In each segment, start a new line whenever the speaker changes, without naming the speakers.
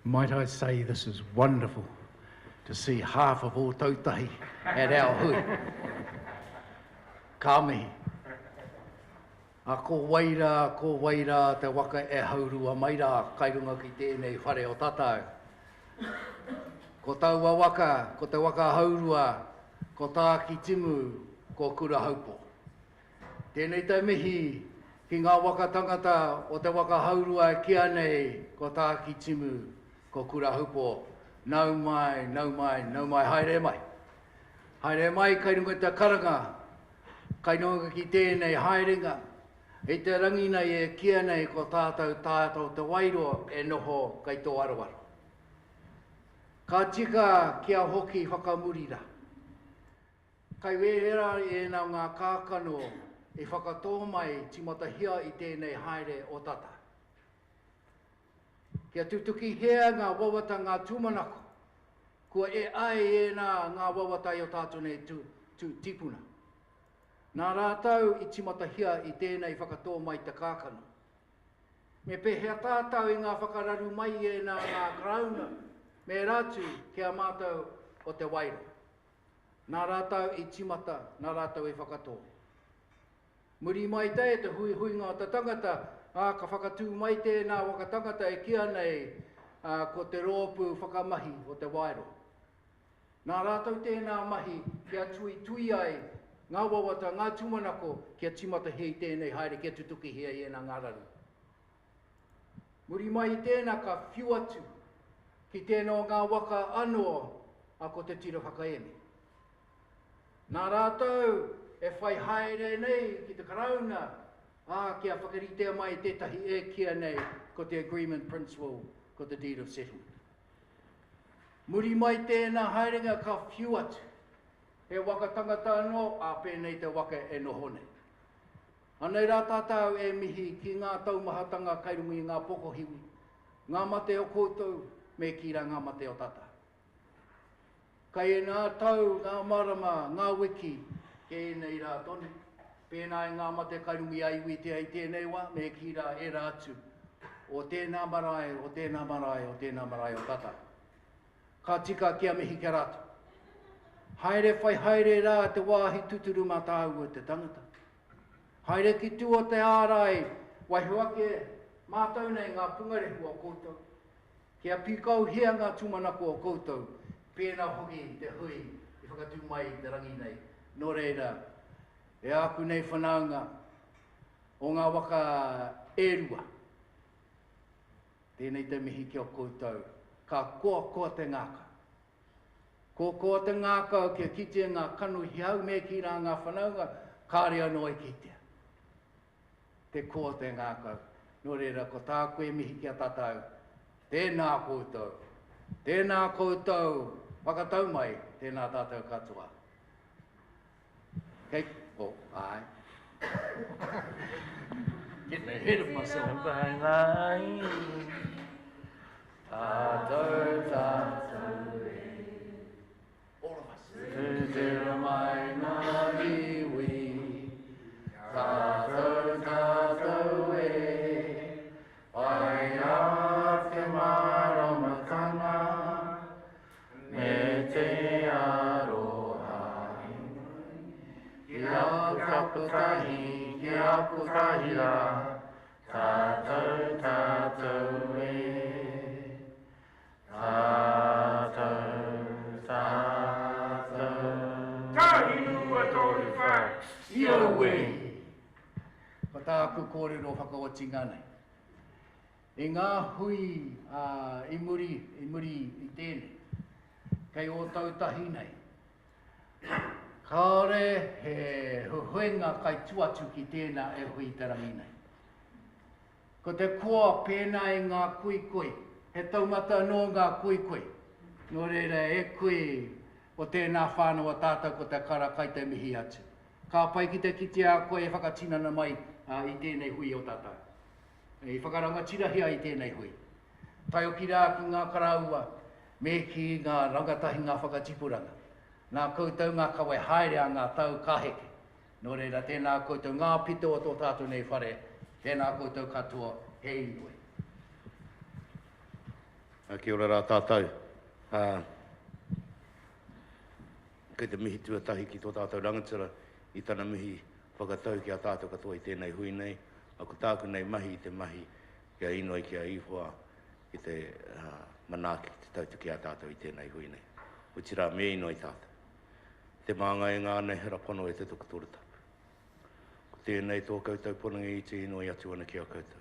Might I say this is wonderful to see half of all tautahi at our hui. Ka mihi. A ko waira te waka e haurua mai rā, kairunga ki tēnei whare o tatau. Ko taua waka, ko te waka haurua, ko tā ki timu, ko kura haupo. Tēnei te mihi ki ngā waka tangata o te waka haurua e kia nei, ko tā ki timu, ko kura haupo. Nau mai, haere mai. Haere mai, kairunga te karanga, kairunga ki tēnei haerenga. E te rangi nei e kia nei ko tātou te wairo e noho kai tō arawaro. Ka tika kia hoki whakamurira. Kai wehera e nā ngā kākano e whakatō mai timatahia i tēnei haere o tata. Kia tutuki hea ngā wawata ngā tūmanako, kua e ai e ngā wawata i o tātou nei tipuna. Nā rātau i timatahia i tēnei whakatō mai te kākano. Me pehea tātau i ngā whakararu mai e ngā grauna, me rātu kia mātou o te wairo. Nā rātau i timata, nā rātau i whakatō. Muri mai te te hui ngā te tangata, ka whakatū mai tēnā waka tangata e kia nei ko te rōpū whakamahi o te wairo. Nā rātau tēnā mahi kia tui ai ngā wawata, ngā tumanako kia timata hei tēnei haere kia tutuki hea i ena ngā raru. Muri mai tēnā ka whiu atu ki tēnā ngā waka anoa a ko te tira whakaemi. Nā rātou e whai haere nei ki te karauna kia whakaritea mai tētahi e kia nei ko te agreement principle, ko te deed of settlement. Muri mai tēnā haerenga ka whiu atu. E waka tangata anō, a pēnei te waka e noho nei. Anei rā tātou e mihi ki ngā taumahatanga kairungi i ngā pokohiwi, ngā mate o koutou, me ki rā ngā mate o tata. Kai e ngā tau, ngā marama, ngā wiki, ke nei rā tone. Pēnā e ngā mate kairungi aiwi te ai tēnei wā, me ki rā e rā atu. O tēnā marae, o tēnā marae, o tēnā marae o tata. Ka tika kia mihi ke rātu. Haere whai haere rā te wāhi tuturu mā tāua te tangata. Haere ki tua te ārai, wai huake mātau nei ngā pungarehu o koutou. Kia pikau hea ngā tumanako o koutou, pēnā hoki te hui i whakatū mai te rangi nei. Nō reira, e aku nei whanaunga o ngā waka erua. Tēnei te mihi ki o koutou, ka koa te ngāka. Ko te ngāka kia kitea ngā kanu hiau me ki rā ngā whanaunga, kāre anō e kitea. Te ko te ngāka. Nō reira, ko tā koe mihi kia tatau. Tēnā koutou. Tēnā koutou. Whakatau mai, tēnā tātou katoa. Kei, ai. Getting ahead of myself. Tātou. Te mai ngā iwi, tātou e, ai a te maramatanga, me te aroha. Ki aku tahira, tātou e, tātou. Ia wei! Ko tāku kōrero whakaotinga nei. E ngā hui i muri i tēnei, kei o tautahi nei. Kāore he huenga kai tuatu ki tēnā e hui te rangi nei. Ko te koa pēnā e ngā kuikui, he taumata no ngā kuikui. Nō reira e kui o tēnā whānau tātou ko te kara kai te mihi atu. Ka pai ki te kitea koe e whakatinana mai i tēnei hui o tata. E whakaranga tirahia i tēnei hui. Tai o ki rā ki ngā karaua, me ki ngā rangatahi ngā whakatipuranga. Nā koutou ngā kawe haere a ngā tau kaheke. Nō reira tēnā koutou ngā pito o tō tātou nei whare, tēnā koutou katoa hei iwe.
Kia ora rā tātou. Kei te mihi tuatahi ki tō tātou rangatira i tana mihi whakatau ki a tātou katoa i tēnei hui nei. Ako tāku nei mahi i te mahi kia inoi kia ihoa i te manaki te tautu ki a tātou i tēnei hui nei. Utira me inoi tātou. Te maanga e ngā nei hera pono e te tuku tōratapu. Ko tēnei tō koutou ponangi i te inoi atu ana ki a koutou.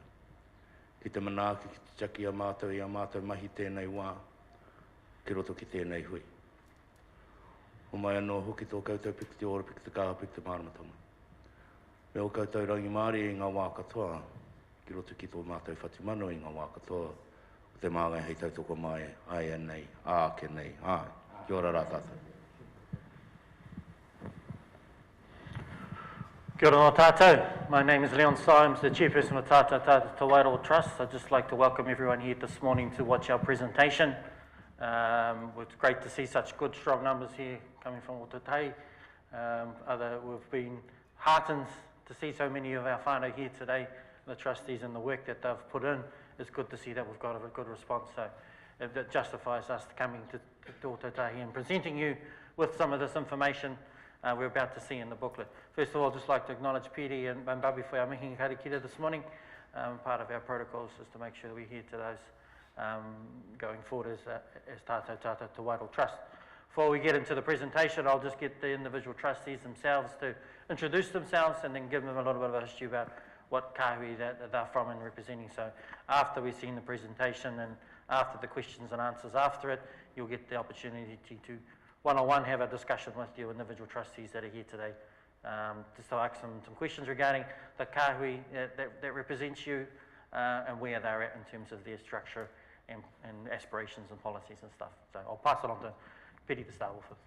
Ki te manaki ki te taki a mātou i a mātou mahi tēnei wā, ki roto ki tēnei hui. O mai anō hoki tō koutou piki te ora, piki te kāha, piki te māramatanga. Me o koutou rangi Māori i ngā wā katoa, ki roto ki tō mātou whatimano i ngā wā katoa, o te māngai hei tautoko mai, ai anei, ake nei, ai. Kia ora rā tātou.
Kia ora tātou. My name is Leon Symes, the Chairperson of Tata Tata Te Wairoa Trust. I'd just like to welcome everyone here this morning to watch our presentation. It's great to see such good, strong numbers here coming from Otatai. We've been heartened to see so many of our whānau here today, the trustees and the work that they've put in. It's good to see that we've got a good response. So that justifies us coming to Otatai and presenting you with some of this information we're about to see in the booklet. First of all, I'd just like to acknowledge Piri and Babi for our mihi karikira this morning. Part of our protocols is to make sure that we're here to those going forward as Tātou Tata Te Wairoa Trust. Before we get into the presentation, I'll just get the individual trustees themselves to introduce themselves and then give them a little bit of a history about what kahui that they're from and representing. So after we've seen the presentation and after the questions and answers after it, you'll get the opportunity to one-on-one have a discussion with your individual trustees that are here today. Just to ask some questions regarding the kahui that represents you and where they're at in terms of their structure and aspirations and policies and stuff. So I'll pass it on to Piri to start off with.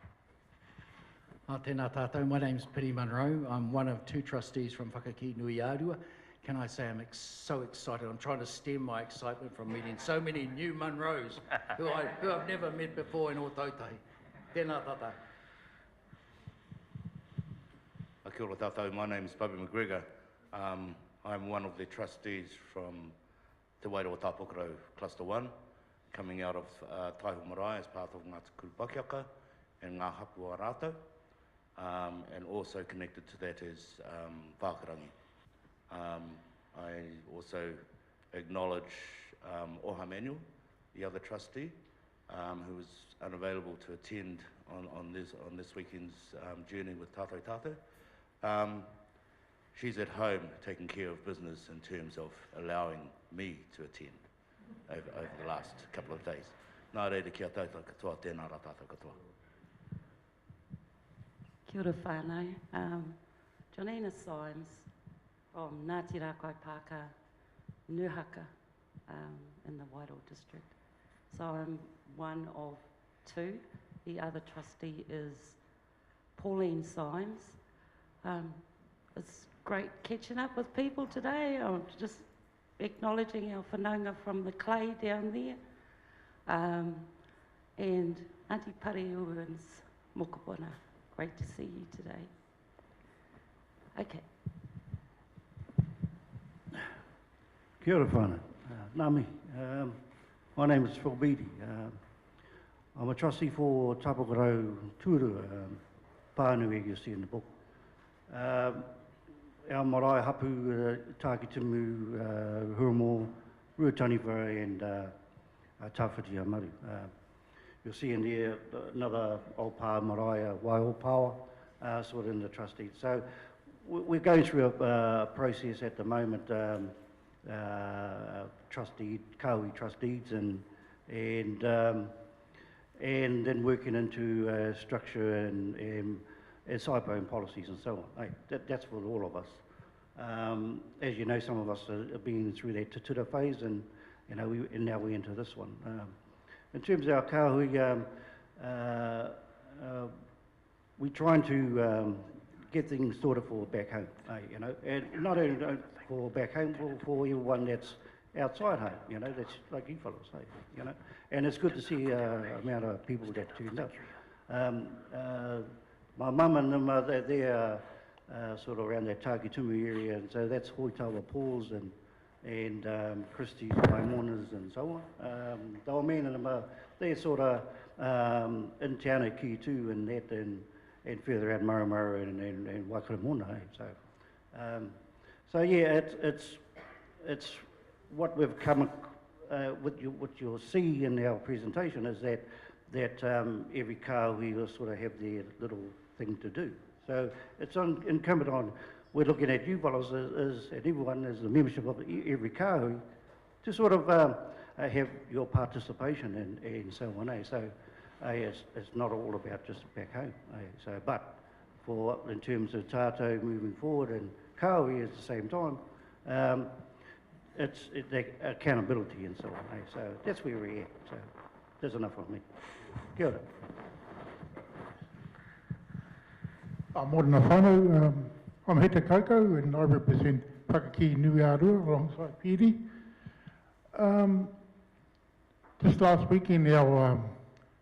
Tēnā tātou, my name's Piri Munro. I'm one of two trustees from Whakaki Nui Ārua. Can I say I'm so excited? I'm trying to stem my excitement from meeting so many new Munros who I've never met before in Otautahi. Tēnā tātou.
Kia ora tātou, my name is Bobby McGregor. I'm one of the trustees from Te Wairoa Tāpokoro Cluster 1, coming out of Taiho Marae as part of Ngā Tukuru Pakiaka and Ngā Hapua Rātou, and also connected to that is Whakarangi. I also acknowledge Oha Manuel, the other trustee, who was unavailable to attend on this weekend's journey with Tātou Tātou. She's at home taking care of business in terms of allowing me to attend over the last couple of days. Nā reira kia tātou katoa, tēnā rā tātou katoa.
Kia ora whānau. Janina Symes from Ngāti Rākai Pāka, Nuhaka in the Wairoa district. So I'm one of two. The other trustee is Pauline Symes. It's great catching up with people today. I'm just acknowledging our whanaunga from the clay down there. And Auntie Pariuan's mokopuna. Great to see you today. Okay.
Kia ora whānau. Nami. My name is Phil Beattie. I'm a trustee for Tāpokoro Tūru, Pānui, you see in the book. Our marae hapu, Tākitimu, Huramo, Ruataniwha and Tawhiti Amaru. You'll see in there another old pā marae, Waiopāwa, sort of in the trustees. So we're going through a process at the moment, kahui trustees and then working into structure and SIPO and policies and so on. That's for all of us. As you know, some of us have been through that tutura phase, and now we enter this one. In terms of our kahui, we're trying to get things sorted for back home, and not only for back home, for everyone that's outside home, that's like you fellows say, and it's good to see the amount of people that turned up. My mum and them, they're sort of around that Takitumu area, and so that's Hoitawa Pools and and Christie's, Maimonas and so on. They were men and they're sort of in Te Anau ki too and that and further out Maramara and Waikaramona. So yeah, it's what we've come what you'll see in our presentation is that every kāhui will sort of have their little thing to do. So it's incumbent on, we're looking at you fellows and everyone as the membership of every kāhui to sort of have your participation and so on. So it's not all about just back home. So, but in terms of tātou moving forward and kāhui at the same time, it's the accountability and so on. So that's where we're at. So there's enough of me. Kia ora.
Morena whānau, I'm Hete Kaukau and I represent Whakaki Nuiarua alongside Piri. Just last weekend our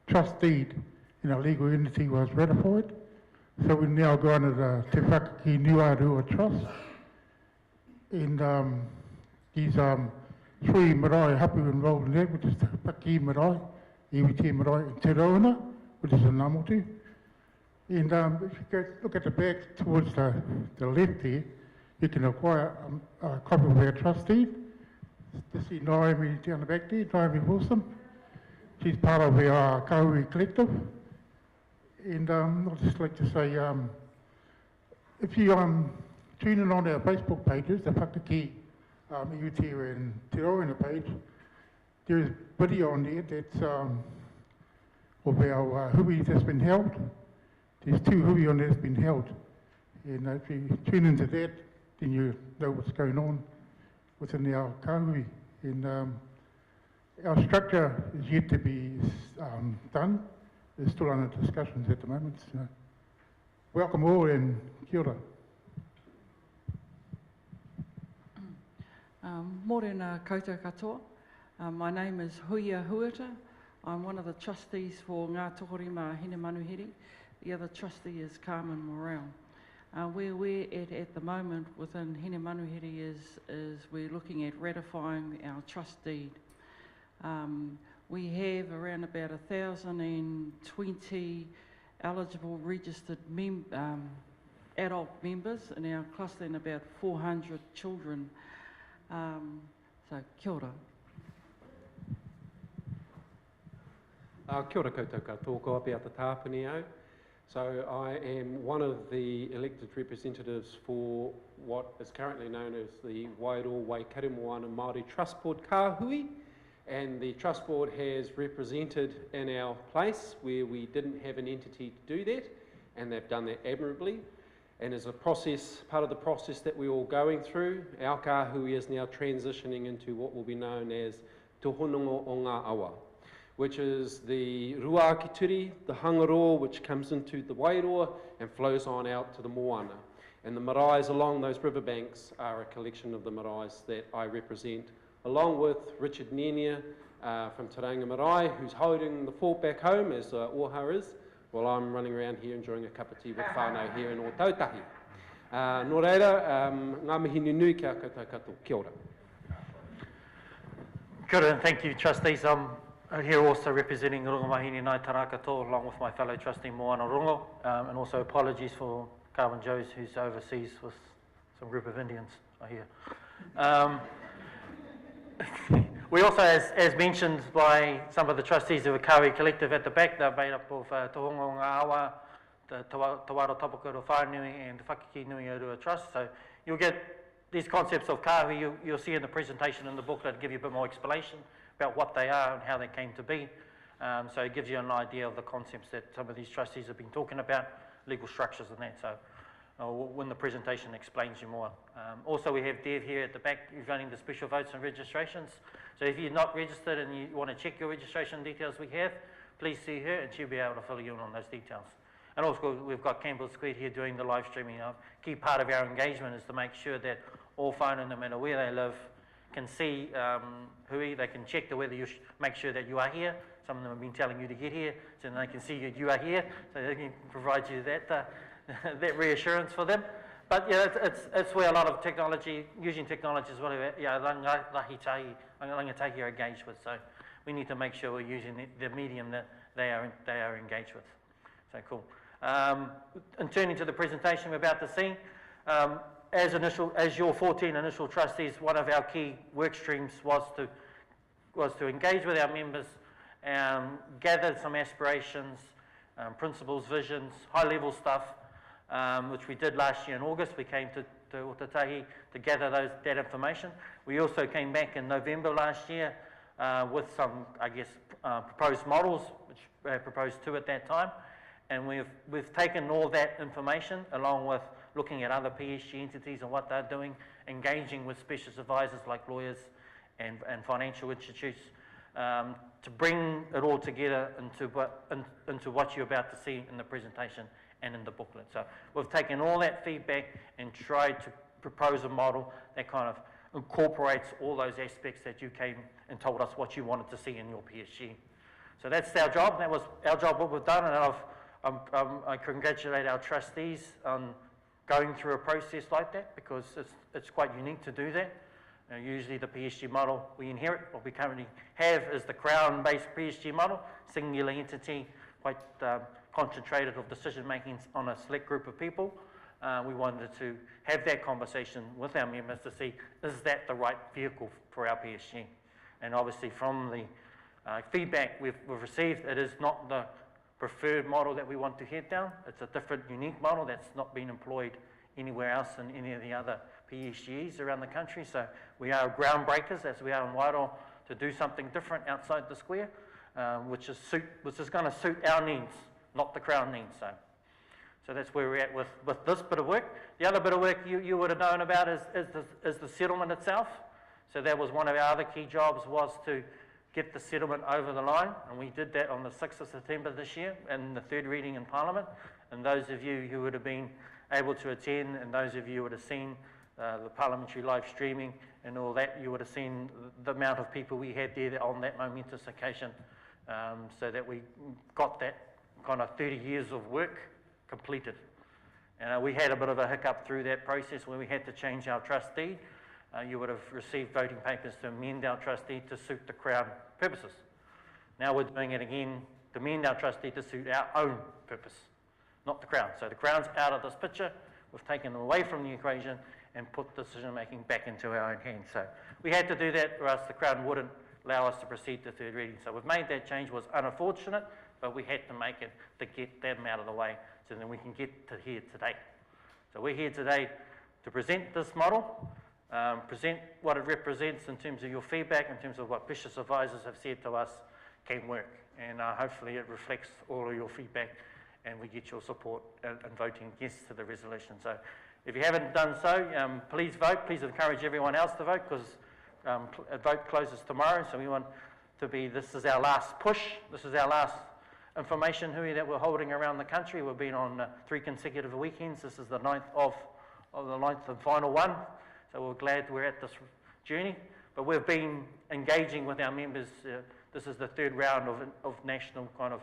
trust deed in our legal entity was ratified, so we've now gone to the Te Whakaki Nuiarua Trust, and these three marae hapu involved in that, which is the Whakaki marae, Iwiti marae and Te Rauana, which is a Namotu. And if you go look at the back towards the left there, you can acquire a copy of our trust deed. You see Naomi down the back there, Naomi Wilson. She's part of our Kāhui collective. And I'd just like to say, if you tune in on our Facebook pages, the Whakaki Iwiti and Te Rauana page, there is video on there that's of our hui that's been held. There's two hui on there that's been held. And if you tune into that, then you know what's going on within our kāhui. And our structure is yet to be done. It's still under discussions at the moment. So welcome all and kia ora.
Morena koutou katoa. My name is Huia Huata. I'm one of the trustees for Ngā Tokorima Hinemanuhiri. The other trustee is Carmen Morel. Where we're at the moment within Hinemanuhiri is we're looking at ratifying our trust deed. We have around about 1,020 eligible registered adult members in our cluster and about 400 children. So kia ora.
Kia ora koutou katoa, ko api ata tāpuni au. So I am one of the elected representatives for what is currently known as the Wairoa Waikaremoana Māori Trust Board Kāhui, and the Trust Board has represented in our place where we didn't have an entity to do that, and they've done that admirably. And as a process, part of the process that we're all going through, our kāhui is now transitioning into what will be known as Te Hononga o Ngā Awa, which is the Rua ki Turi, the Hangaroa, which comes into the Wairoa and flows on out to the Moana. And the maraes along those riverbanks are a collection of the maraes that I represent, along with Richard Nenia from Tauranga Marae, who's holding the fort back home, as Oha is, while I'm running around here enjoying a cup of tea with whānau here in Ōtautahi. Nō reira, ngā mihi nui kia koutou katoa, kia ora.
Kia ora, and thank you, trustees. I'm here also representing Rungomahini Nai Tarakatoa, along with my fellow trustee Moana Rongo, and also apologies for Carmen Joes, who's overseas with some group of Indians, I hear. We also, as mentioned by some of the trustees of the Kāhui Collective at the back, they're made up of Te Hononga o Ngā Awa, the Te Waro Tapukura Whānui and the Whakaki Nuiarua Trust. So you'll get these concepts of Kāhui, you'll see in the presentation in the booklet, give you a bit more explanation about what they are and how they came to be. So it gives you an idea of the concepts that some of these trustees have been talking about, legal structures and that. So when the presentation explains you more. Also we have Dev here at the back, who's running the special votes and registrations. So if you're not registered and you want to check your registration details we have, please see her and she'll be able to fill you in on those details. And also we've got Campbell Square here doing the live streaming. A key part of our engagement is to make sure that all whānau, no matter where they live, can see hui, they can check the whether you make sure that you are here. Some of them have been telling you to get here, so they can see you are here, so they can provide you that, that reassurance for them. But yeah, it's where a lot of technology, using technology is what rangatahi are engaged with. So we need to make sure we're using the medium that they are engaged with. So cool. And turning to the presentation we're about to see, as your 14 initial trustees, one of our key work streams was to engage with our members, gather some aspirations, principles, visions, high-level stuff, which we did last year in August. We came to Otatahi to gather that information. We also came back in November last year with some, proposed models, which we proposed 2 at that time. And we've taken all that information along with looking at other PSG entities and what they're doing, engaging with specialist advisors like lawyers and financial institutes to bring it all together into what you're about to see in the presentation and in the booklet. So we've taken all that feedback and tried to propose a model that kind of incorporates all those aspects that you came and told us what you wanted to see in your PSG. So that's our job. That was our job, what we've done, and I congratulate our trustees on going through a process like that, because it's quite unique to do that. Usually the PSG model we inherit, what we currently have is the Crown-based PSG model, singular entity, quite concentrated of decision making on a select group of people. We wanted to have that conversation with our members to see, is that the right vehicle for our PSG? And obviously from the feedback we've received, it is not the preferred model that we want to head down. It's a different, unique model that's not been employed anywhere else in any of the other PSGs around the country. So we are groundbreakers, as we are in Wairoa, to do something different outside the square, which is going to suit our needs, not the Crown needs. So that's where we're at with this bit of work. The other bit of work you would have known about is the settlement itself. So that was one of our other key jobs, was to get the settlement over the line, and we did that on the 6th of September this year in the 3rd reading in Parliament. And those of you who would have been able to attend, and those of you who would have seen the parliamentary live streaming and all that, you would have seen the amount of people we had there on that momentous occasion, so that we got that kind of 30 years of work completed. We had a bit of a hiccup through that process where we had to change our trustee. You would have received voting papers to amend our trustee to suit the Crown purposes. Now we're doing it again to amend our trustee to suit our own purpose, not the Crown. So the Crown's out of this picture. We've taken them away from the equation and put decision making back into our own hands. So we had to do that, or else the Crown wouldn't allow us to proceed to 3rd reading. So we've made that change. It was unfortunate, but we had to make it to get them out of the way so then we can get to here today. So we're here today to present this model, present what it represents in terms of your feedback, in terms of what Bishop's advisors have said to us can work. And hopefully it reflects all of your feedback and we get your support in voting yes to the resolution. So if you haven't done so, please vote. Please encourage everyone else to vote, because vote closes tomorrow. So we want to be, this is our last push. This is our last information hui that we're holding around the country. We've been on 3 consecutive weekends. This is the 9th of the 9th and final one. So we're glad we're at this journey. But we've been engaging with our members. This is the 3rd round of national kind of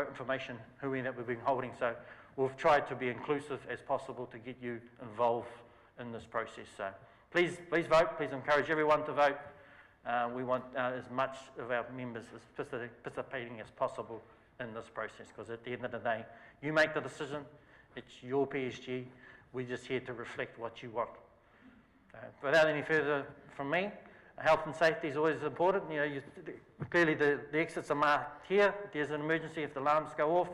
information hui that we've been holding. So we've tried to be inclusive as possible to get you involved in this process. So please vote. Please encourage everyone to vote. We want as much of our members as participating as possible in this process, because at the end of the day, you make the decision. It's your PSG. We're just here to reflect what you want. Without any further from me, health and safety is always important. You know, clearly the exits are marked here. If there's an emergency, if the alarms go off,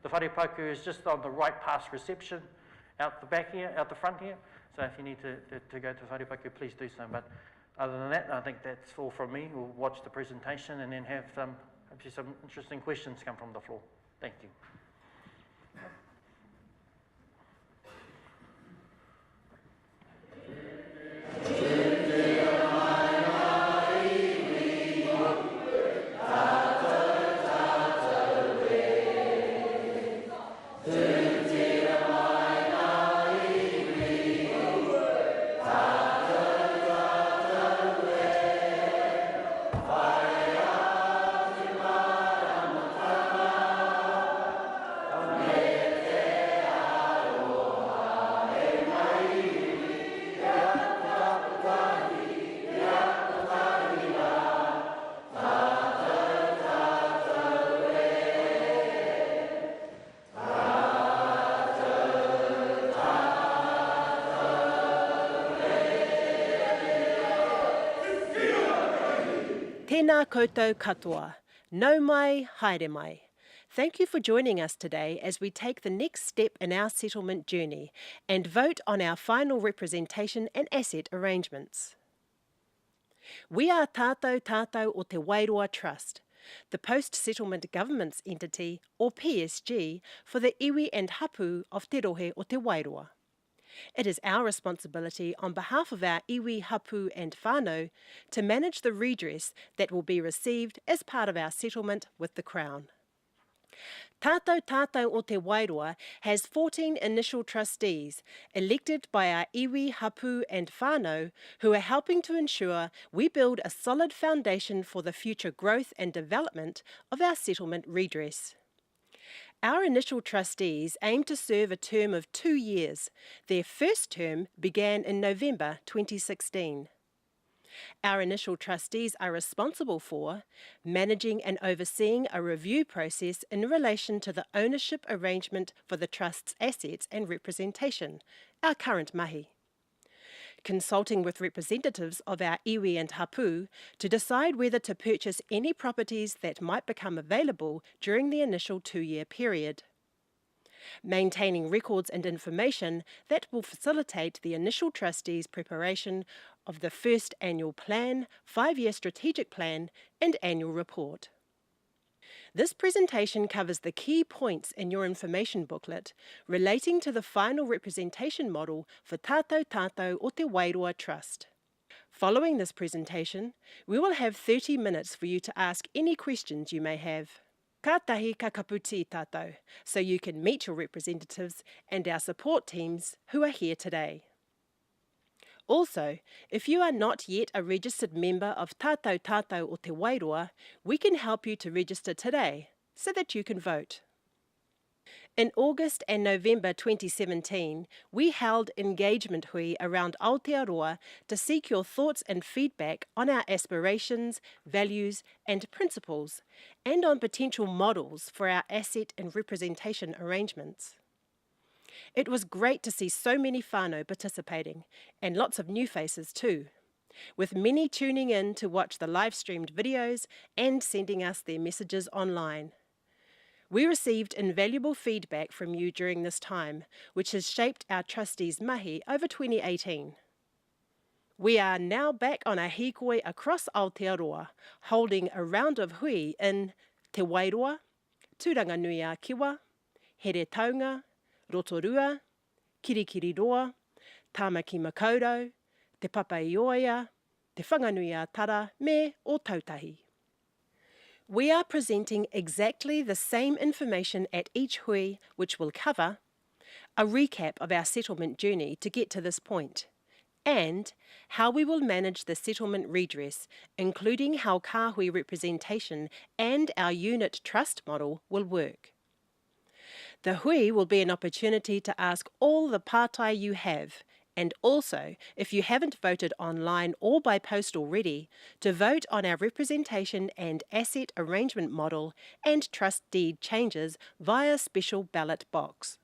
the wharepaku is just on the right past reception, out the back here, out the front here. So if you need to go to wharepaku, please do so. But other than that, I think that's all from me. We'll watch the presentation and then have hopefully some interesting questions come from the floor. Thank you.
Tēnā koutou katoa. Nau mai, haere mai. Thank you for joining us today as we take the next step in our settlement journey and vote on our final representation and asset arrangements. We are Tātou Tātou o Te Wairoa Trust, the post-settlement government's entity, or PSG, for the iwi and hapu of Te Rohe o Te Wairoa. It is our responsibility on behalf of our iwi, hapu and whānau to manage the redress that will be received as part of our settlement with the Crown. Tātou Tātou o Te Wairoa has 14 initial trustees elected by our iwi, hapu and whānau who are helping to ensure we build a solid foundation for the future growth and development of our settlement redress. Our initial trustees aim to serve a term of 2 years. Their first term began in November 2016. Our initial trustees are responsible for managing and overseeing a review process in relation to the ownership arrangement for the Trust's assets and representation, our current mahi. Consulting with representatives of our iwi and hapu to decide whether to purchase any properties that might become available during the initial 2-year period. Maintaining records and information that will facilitate the initial trustees' preparation of the first annual plan, 5-year strategic plan and annual report. This presentation covers the key points in your information booklet relating to the final representation model for Tātou Tātou o Te Wairoa Trust. Following this presentation, we will have 30 minutes for you to ask any questions you may have. Ka tahi ka kaputi tātou, so you can meet your representatives and our support teams who are here today. Also, if you are not yet a registered member of Tātou Tātou o Te Wairoa, we can help you to register today so that you can vote. In August and November 2017, we held engagement hui around Aotearoa to seek your thoughts and feedback on our aspirations, values and principles, and on potential models for our asset and representation arrangements. It was great to see so many whānau participating, and lots of new faces too, with many tuning in to watch the live-streamed videos and sending us their messages online. We received invaluable feedback from you during this time, which has shaped our trustees' mahi over 2018. We are now back on a hikoi across Aotearoa, holding a round of hui in Te Wairoa, Turanganui-a-Kiwa, Here Taunga, Rotorua, Kirikiriroa, Tāmaki Makaurau, Te Papaioia, Te Whanganui-a-Tara me o Tautahi. We are presenting exactly the same information at each hui, which will cover a recap of our settlement journey to get to this point, and how we will manage the settlement redress, including how kāhui representation and our unit trust model will work. The hui will be an opportunity to ask all the pātai you have, and also, if you haven't voted online or by post already, to vote on our representation and asset arrangement model and trust deed changes via special ballot box.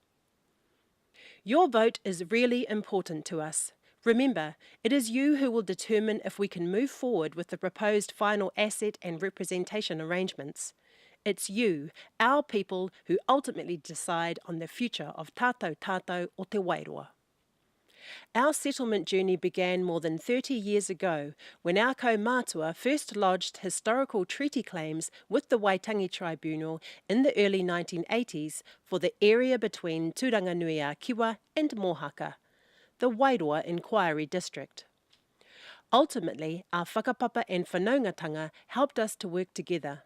Your vote is really important to us. Remember, it is you who will determine if we can move forward with the proposed final asset and representation arrangements. It's you, our people, who ultimately decide on the future of Tātou Tātou o Te Wairoa. Our settlement journey began more than 30 years ago when our kaumātua first lodged historical treaty claims with the Waitangi Tribunal in the early 1980s for the area between Turanganui-a-Kiwa and Mohaka, the Wairoa Inquiry District. Ultimately, our whakapapa and whanaungatanga helped us to work together.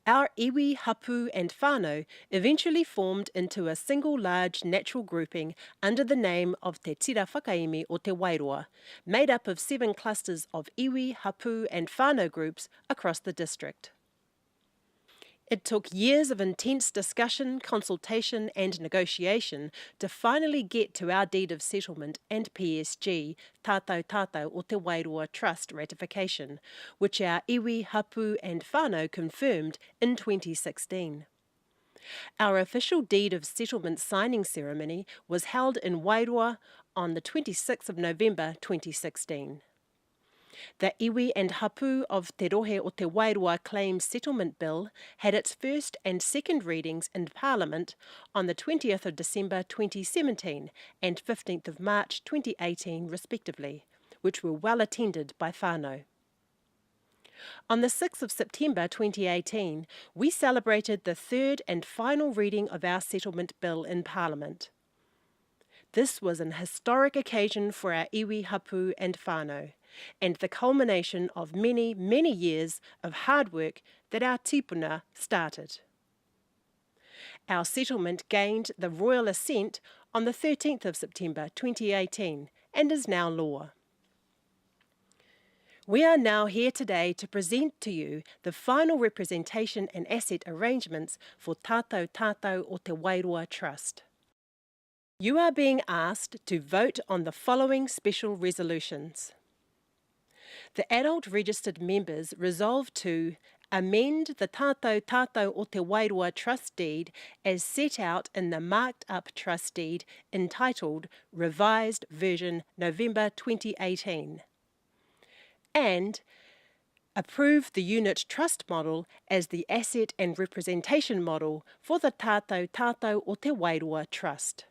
Our iwi, hapu and whānau eventually formed into a single large natural grouping under the name of Te Tira Whakaimi o Te Wairoa, made up of 7 clusters of iwi, hapu and whānau groups across the district. It took years of intense discussion, consultation and negotiation to finally get to our deed of settlement and PSG, Tātou Tātou o Te Wairoa Trust ratification, which our iwi, hapu and whānau confirmed in 2016. Our official deed of settlement signing ceremony was held in Wairoa on the 26th of November 2016. The iwi and hapu of Te Rohe o Te Wairua Claims Settlement Bill had its first and second readings in Parliament on the 20th of December 2017 and 15th of March 2018 respectively, which were well attended by whānau. On the 6th of September 2018, we celebrated the third and final reading of our settlement bill in Parliament. This was an historic occasion for our iwi, hapu and whānau, and the culmination of many, many years of hard work that our tipuna started. Our settlement gained the royal assent on the 13th of September 2018 and is now law. We are now here today to present to you the final representation and asset arrangements for Tātou Tātou o Te Wairua Trust. You are being asked to vote on the following special resolutions. The adult registered members resolve to amend the Tātou Tātou o Te Wairua Trust Deed as set out in the marked up trust deed entitled Revised Version November 2018, and approve the unit trust model as the asset and representation model for the Tātou Tātou o Te Wairua Trust.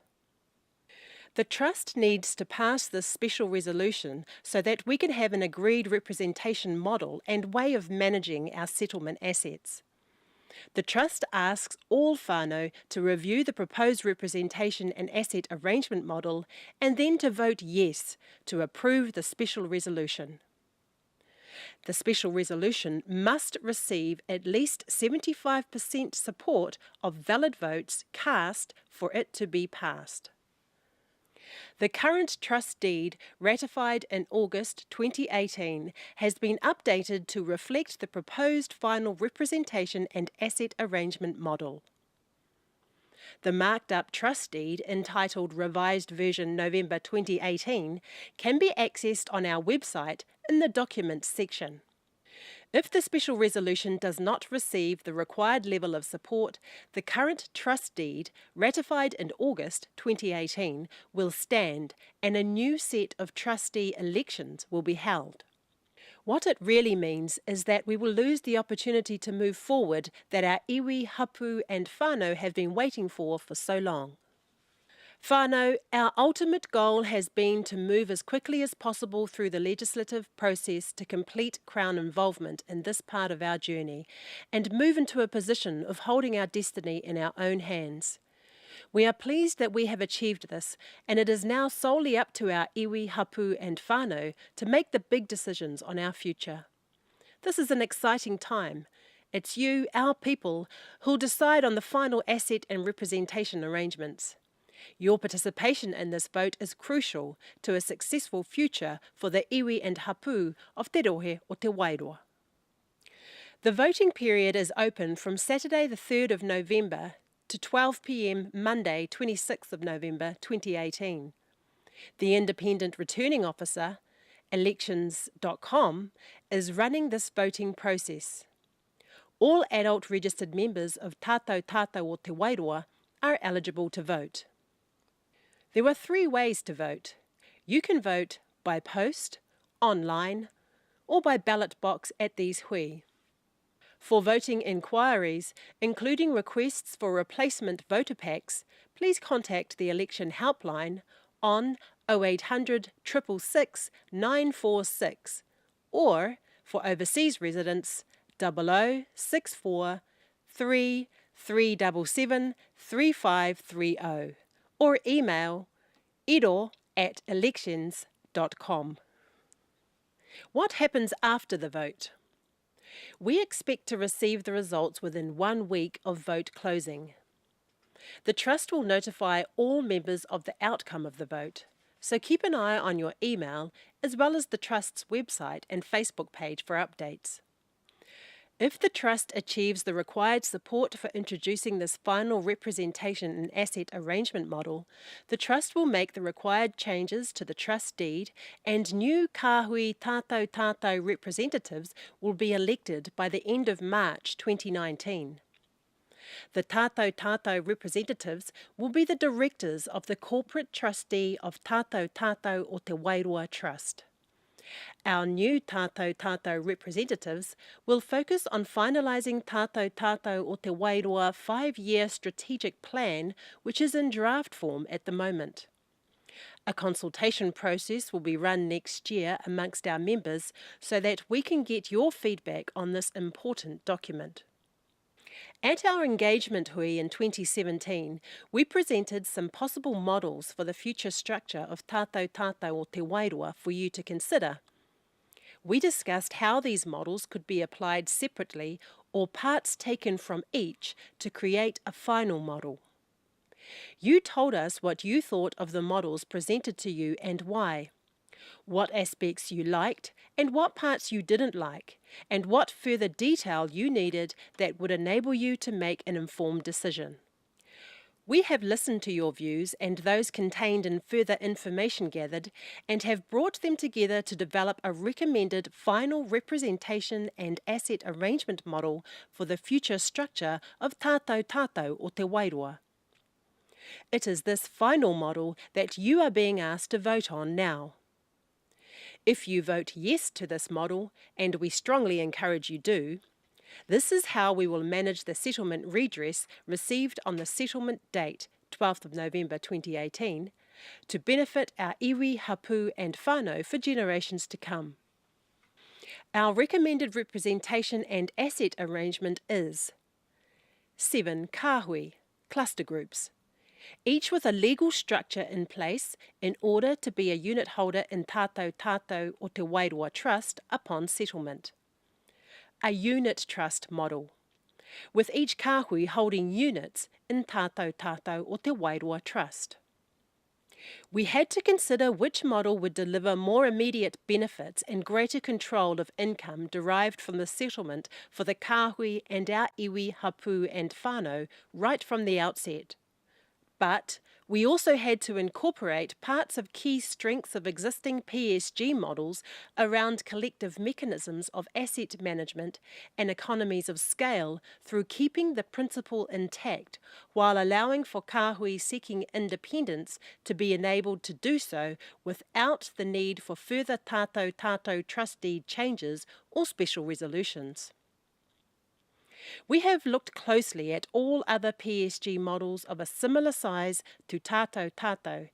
The Trust needs to pass this special resolution so that we can have an agreed representation model and way of managing our settlement assets. The Trust asks all whānau to review the proposed representation and asset arrangement model and then to vote yes to approve the special resolution. The special resolution must receive at least 75% support of valid votes cast for it to be passed. The current trust deed, ratified in August 2018, has been updated to reflect the proposed final representation and asset arrangement model. The marked up trust deed, entitled Revised Version November 2018, can be accessed on our website in the Documents section. If the special resolution does not receive the required level of support, the current trust deed, ratified in August 2018, will stand and a new set of trustee elections will be held. What it really means is that we will lose the opportunity to move forward that our iwi, hapu and whānau have been waiting for so long. Whānau, our ultimate goal has been to move as quickly as possible through the legislative process to complete Crown involvement in this part of our journey and move into a position of holding our destiny in our own hands. We are pleased that we have achieved this, and it is now solely up to our iwi, hapu and whānau to make the big decisions on our future. This is an exciting time. It's you, our people, who'll decide on the final asset and representation arrangements. Your participation in this vote is crucial to a successful future for the iwi and hapu of Te Rohe o Te Wairua. The voting period is open from Saturday the 3rd of November to 12 p.m. Monday 26th of November 2018. The Independent Returning Officer, elections.com, is running this voting process. All adult registered members of Tātou Tātou o Te Wairua are eligible to vote. There are 3 ways to vote. You can vote by post, online, or by ballot box at these hui. For voting inquiries, including requests for replacement voter packs, please contact the election helpline on 0800 666 946 or, for overseas residents, 0064 377 3530 or email iro@elections.com. What happens after the vote? We expect to receive the results within 1 week of vote closing. The Trust will notify all members of the outcome of the vote, so keep an eye on your email as well as the Trust's website and Facebook page for updates. If the Trust achieves the required support for introducing this final representation and asset arrangement model, the Trust will make the required changes to the trust deed and new kāhui Tātou Tātou representatives will be elected by the end of March 2019. The Tātou Tātou representatives will be the directors of the corporate trustee of Tātou Tātou o Te Wairua Trust. Our new tātou tātou representatives will focus on finalising tātou tātou o te Wairoa 5-year strategic plan, which is in draft form at the moment. A consultation process will be run next year amongst our members so that we can get your feedback on this important document. At our engagement hui in 2017, we presented some possible models for the future structure of tātou tātou o te Wairoa for you to consider. We discussed how these models could be applied separately or parts taken from each to create a final model. You told us what you thought of the models presented to you and why, what aspects you liked and what parts you didn't like, and what further detail you needed that would enable you to make an informed decision. We have listened to your views and those contained in further information gathered and have brought them together to develop a recommended final representation and asset arrangement model for the future structure of tātou tātou o te Wairoa. It is this final model that you are being asked to vote on now. If you vote yes to this model, and we strongly encourage you do, this is how we will manage the settlement redress received on the settlement date, 12th of November 2018, to benefit our iwi, hapu and whānau for generations to come. Our recommended representation and asset arrangement is 7 kāhui, cluster groups, each with a legal structure in place in order to be a unit holder in tātou tātou o te Wairoa Trust upon settlement. A unit trust model, with each kāhui holding units in tātou tātou o te Wairoa Trust. We had to consider which model would deliver more immediate benefits and greater control of income derived from the settlement for the kāhui and our iwi, hapu and whānau right from the outset. But we also had to incorporate parts of key strengths of existing PSG models around collective mechanisms of asset management and economies of scale through keeping the principle intact while allowing for kāhui seeking independence to be enabled to do so without the need for further tātou tātou trust deed changes or special resolutions. We have looked closely at all other PSG models of a similar size to tātou tātou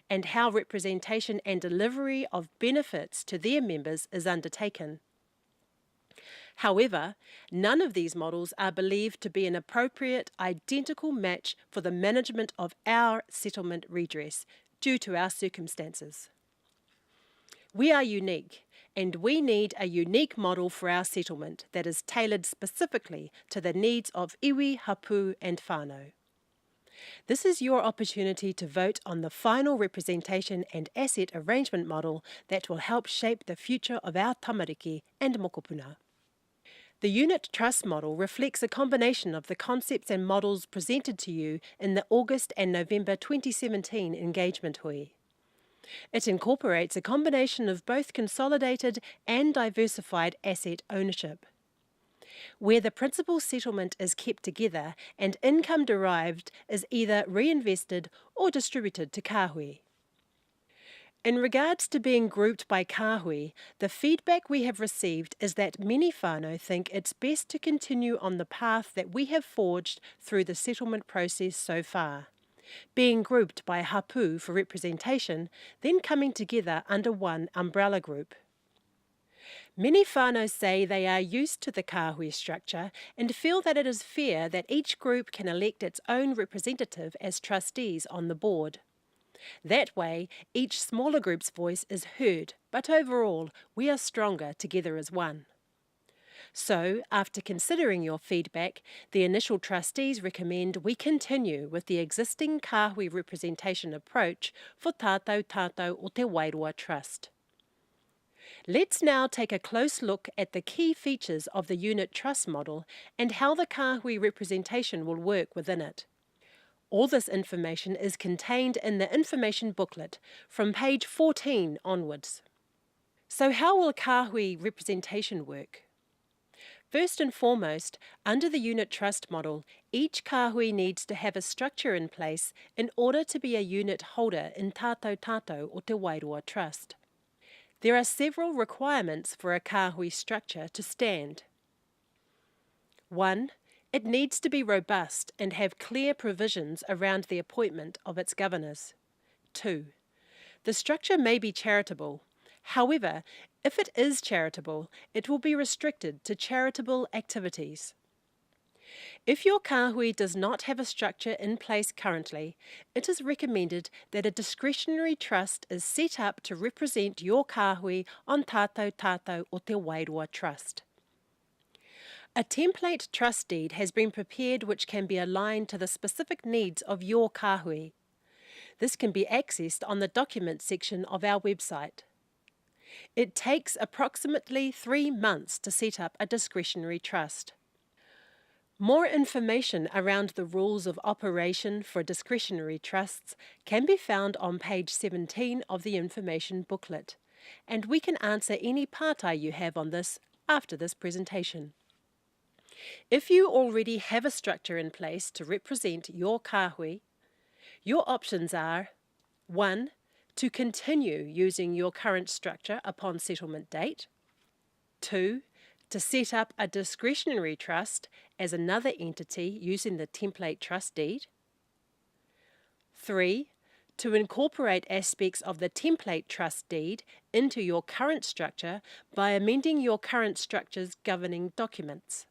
and how representation and delivery of benefits to their members is undertaken. However, none of these models are believed to be an appropriate, identical match for the management of our settlement redress due to our circumstances. We are unique, and we need a unique model for our settlement that is tailored specifically to the needs of iwi, hapu and whānau. This is your opportunity to vote on the final representation and asset arrangement model that will help shape the future of our tamariki and mokopuna. The unit trust model reflects a combination of the concepts and models presented to you in the August and November 2017 engagement hui. It incorporates a combination of both consolidated and diversified asset ownership, where the principal settlement is kept together and income derived is either reinvested or distributed to kāhui. In regards to being grouped by kāhui, the feedback we have received is that many whānau think it's best to continue on the path that we have forged through the settlement process so far, being grouped by hapu for representation, then coming together under one umbrella group. Many whānau say they are used to the kāhui structure and feel that it is fair that each group can elect its own representative as trustees on the board. That way, each smaller group's voice is heard, but overall, we are stronger together as one. So, after considering your feedback, the initial trustees recommend we continue with the existing kāhui representation approach for tātou tātou o te Wairoa Trust. Let's now take a close look at the key features of the unit trust model and how the kāhui representation will work within it. All this information is contained in the information booklet from page 14 onwards. So how will kāhui representation work? First and foremost, under the unit trust model, each kāhui needs to have a structure in place in order to be a unit holder in tātou tātou o te Wairoa Trust. There are several requirements for a kāhui structure to stand. 1. It needs to be robust and have clear provisions around the appointment of its governors. 2. The structure may be charitable. However, if it is charitable, it will be restricted to charitable activities. If your kāhui does not have a structure in place currently, it is recommended that a discretionary trust is set up to represent your kāhui on tātou tātou o te Wairoa Trust. A template trust deed has been prepared which can be aligned to the specific needs of your kāhui. This can be accessed on the Documents section of our website. It takes approximately 3 months to set up a discretionary trust. More information around the rules of operation for discretionary trusts can be found on page 17 of the information booklet, and we can answer any pātai you have on this after this presentation. If you already have a structure in place to represent your kāhui, your options are 1. To continue using your current structure upon settlement date. 2. To set up a discretionary trust as another entity using the template trust deed. 3. To incorporate aspects of the template trust deed into your current structure by amending your current structure's governing documents.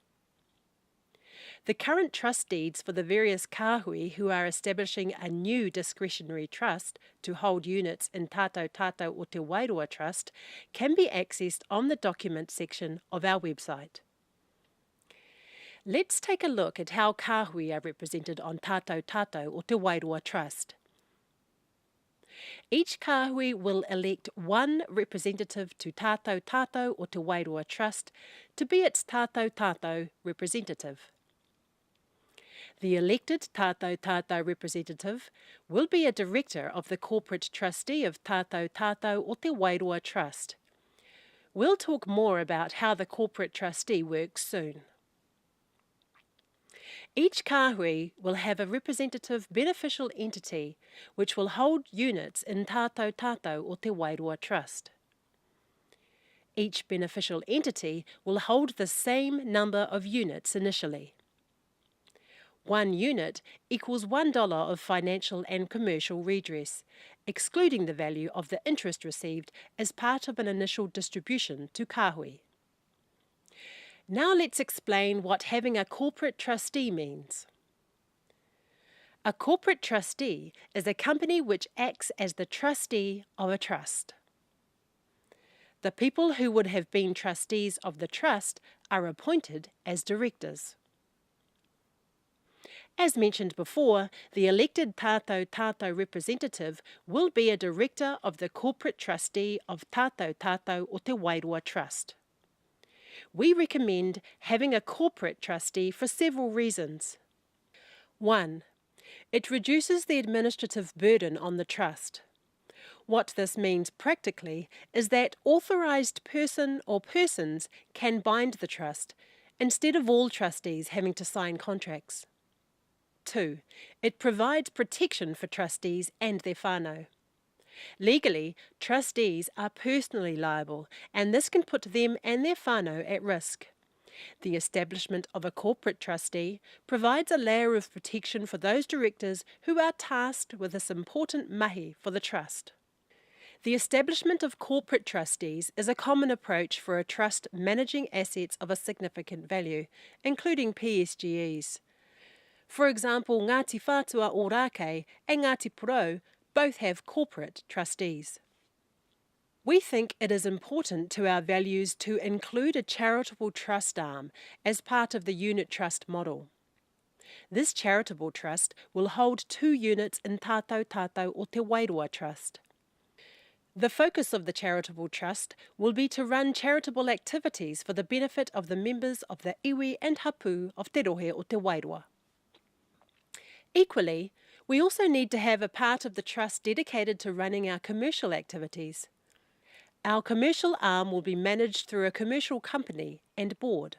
The current trust deeds for the various kāhui who are establishing a new discretionary trust to hold units in tātou tātou o te Wairoa Trust can be accessed on the Documents section of our website. Let's take a look at how kāhui are represented on tātou tātou o te Wairoa Trust. Each kāhui will elect one representative to tātou tātou o te Wairoa Trust to be its tātou tātou representative. The elected tātou tātou representative will be a director of the corporate trustee of tātou tātou o te Wairoa Trust. We'll talk more about how the corporate trustee works soon. Each kāhui will have a representative beneficial entity which will hold units in tātou tātou o te Wairoa Trust. Each beneficial entity will hold the same number of units initially. 1 unit equals $1 of financial and commercial redress, excluding the value of the interest received as part of an initial distribution to kāhui. Now let's explain what having a corporate trustee means. A corporate trustee is a company which acts as the trustee of a trust. The people who would have been trustees of the trust are appointed as directors. As mentioned before, the elected tātou tātou representative will be a director of the corporate trustee of tātou tātou o te Wairoa Trust. We recommend having a corporate trustee for several reasons. 1. It reduces the administrative burden on the trust. What this means practically is that authorised person or persons can bind the trust, instead of all trustees having to sign contracts. 2. It provides protection for trustees and their whānau. Legally, trustees are personally liable, and this can put them and their whānau at risk. The establishment of a corporate trustee provides a layer of protection for those directors who are tasked with this important mahi for the trust. The establishment of corporate trustees is a common approach for a trust managing assets of a significant value, including PSGEs. For example, Ngāti Whātua Ōrākei and Ngāti Porou both have corporate trustees. We think it is important to our values to include a charitable trust arm as part of the unit trust model. This charitable trust will hold 2 units in tātou tātou o te Wairoa Trust. The focus of the charitable trust will be to run charitable activities for the benefit of the members of the iwi and hapu of Te Rohe o Te Wairoa. Equally, we also need to have a part of the trust dedicated to running our commercial activities. Our commercial arm will be managed through a commercial company and board.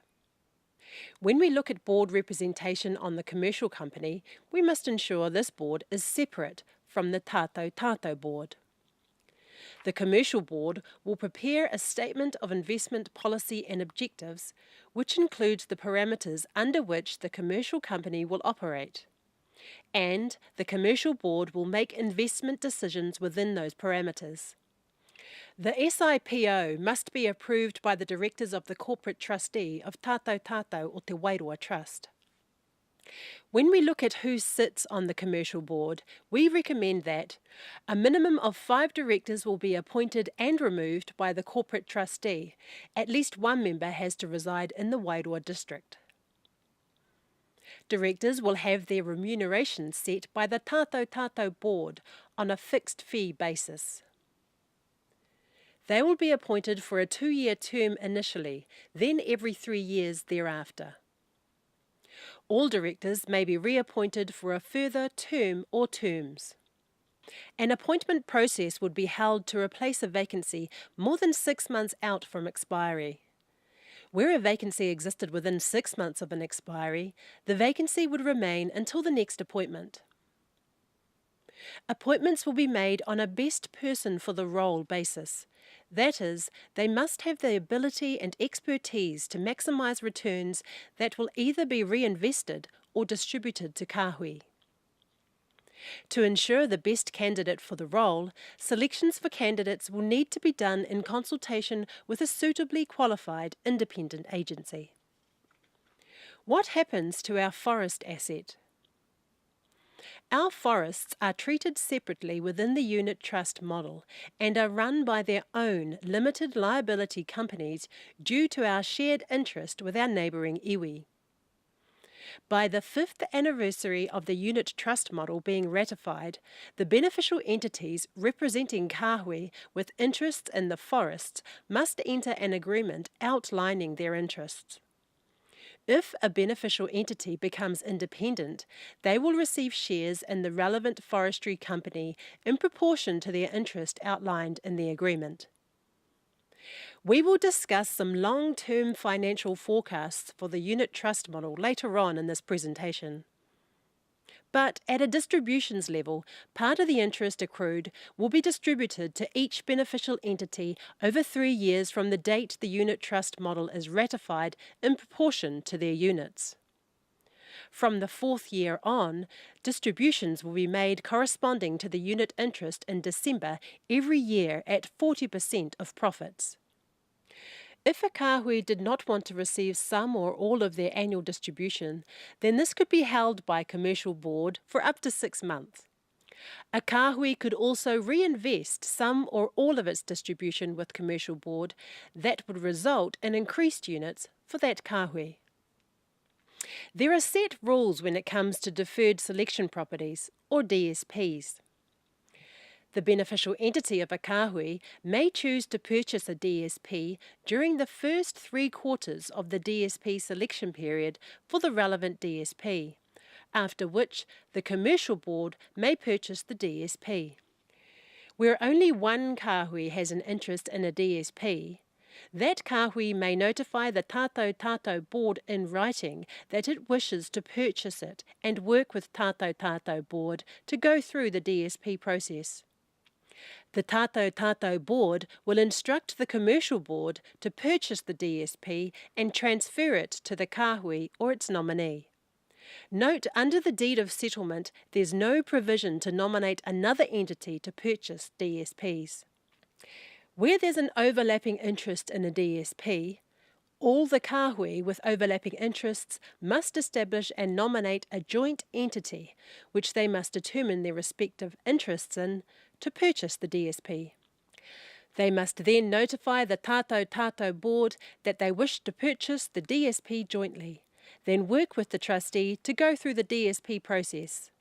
When we look at board representation on the commercial company, we must ensure this board is separate from the tātou tātou board. The Commercial Board will prepare a statement of investment policy and objectives, which includes the parameters under which the commercial company will operate. And the Commercial Board will make investment decisions within those parameters. The SIPO must be approved by the directors of the corporate trustee of Tātou Tātou o Te Wairoa Trust. When we look at who sits on the Commercial Board, we recommend that a minimum of 5 directors will be appointed and removed by the corporate trustee. At least one member has to reside in the Wairoa district. Directors will have their remuneration set by the Tātou Tātou Board on a fixed fee basis. They will be appointed for a 2-year term initially, then every 3 years thereafter. All directors may be reappointed for a further term or terms. An appointment process would be held to replace a vacancy more than 6 months out from expiry. Where a vacancy existed within 6 months of an expiry, the vacancy would remain until the next appointment. Appointments will be made on a best person for the role basis. That is, they must have the ability and expertise to maximise returns that will either be reinvested or distributed to kāhui. To ensure the best candidate for the role, selections for candidates will need to be done in consultation with a suitably qualified independent agency. What happens to our forest asset? Our forests are treated separately within the unit trust model and are run by their own limited liability companies due to our shared interest with our neighbouring iwi. By the 5th anniversary of the unit trust model being ratified, the beneficial entities representing kāhui with interests in the forests must enter an agreement outlining their interests. If a beneficial entity becomes independent, they will receive shares in the relevant forestry company in proportion to their interest outlined in the agreement. We will discuss some long-term financial forecasts for the unit trust model later on in this presentation. But at a distributions level, part of the interest accrued will be distributed to each beneficial entity over 3 years from the date the unit trust model is ratified in proportion to their units. From the 4th year on, distributions will be made corresponding to the unit interest in December every year at 40% of profits. If a kāhui did not want to receive some or all of their annual distribution, then this could be held by Commercial Board for up to 6 months. A kāhui could also reinvest some or all of its distribution with Commercial Board that would result in increased units for that kāhui. There are set rules when it comes to deferred selection properties, or DSPs. The beneficial entity of a kāhui may choose to purchase a DSP during the first 3 quarters of the DSP selection period for the relevant DSP, after which the Commercial Board may purchase the DSP. Where only one kāhui has an interest in a DSP, that kāhui may notify the Tātou Tātou Board in writing that it wishes to purchase it and work with Tātou Tātou Board to go through the DSP process. The Tātou Tātou Board will instruct the Commercial Board to purchase the DSP and transfer it to the kāhui or its nominee. Note, under the deed of settlement, there's no provision to nominate another entity to purchase DSPs. Where there's an overlapping interest in a DSP, all the kāhui with overlapping interests must establish and nominate a joint entity, which they must determine their respective interests in, to purchase the DSP. They must then notify the Tātou Tātou Board that they wish to purchase the DSP jointly, then work with the trustee to go through the DSP process.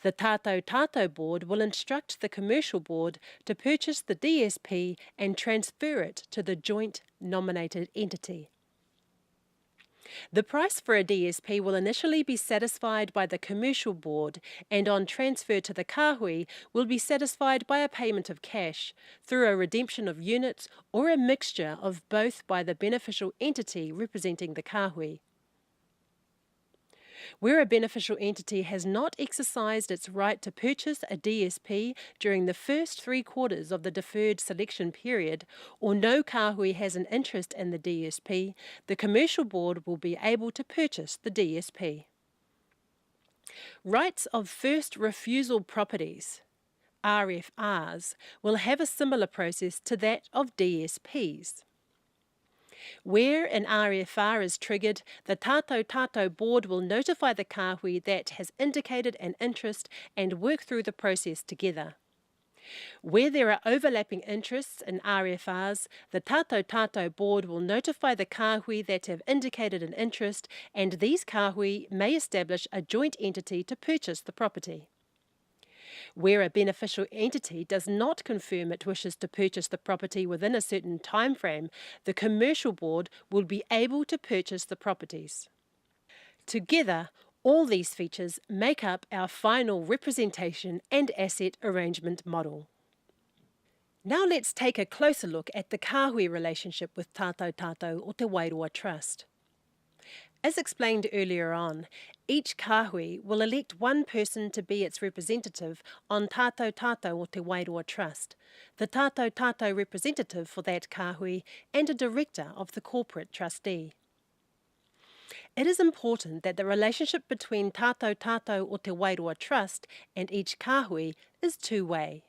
The Tātou Tātou Board will instruct the Commercial Board to purchase the DSP and transfer it to the joint nominated entity. The price for a DSP will initially be satisfied by the Commercial Board and on transfer to the kāhui will be satisfied by a payment of cash through a redemption of units or a mixture of both by the beneficial entity representing the kāhui. Where a beneficial entity has not exercised its right to purchase a DSP during the first 3 quarters of the deferred selection period, or no kāhui has an interest in the DSP, the Commercial Board will be able to purchase the DSP. Rights of first refusal properties, RFRs, will have a similar process to that of DSPs. Where an RFR is triggered, the Tātou Board will notify the kāhui that has indicated an interest and work through the process together. Where there are overlapping interests in RFRs, the Tātou Board will notify the kāhui that have indicated an interest, and these kāhui may establish a joint entity to purchase the property. Where a beneficial entity does not confirm it wishes to purchase the property within a certain time frame, the Commercial Board will be able to purchase the properties. Together, all these features make up our final representation and asset arrangement model. Now let's take a closer look at the kāhui relationship with Tātou o Te Wairoa Trust. As explained earlier on, each kāhui will elect one person to be its representative on Tātou o Te Wairoa Trust, the Tātou representative for that kāhui, and a director of the corporate trustee. It is important that the relationship between Tātou o Te Wairoa Trust and each kāhui is two-way.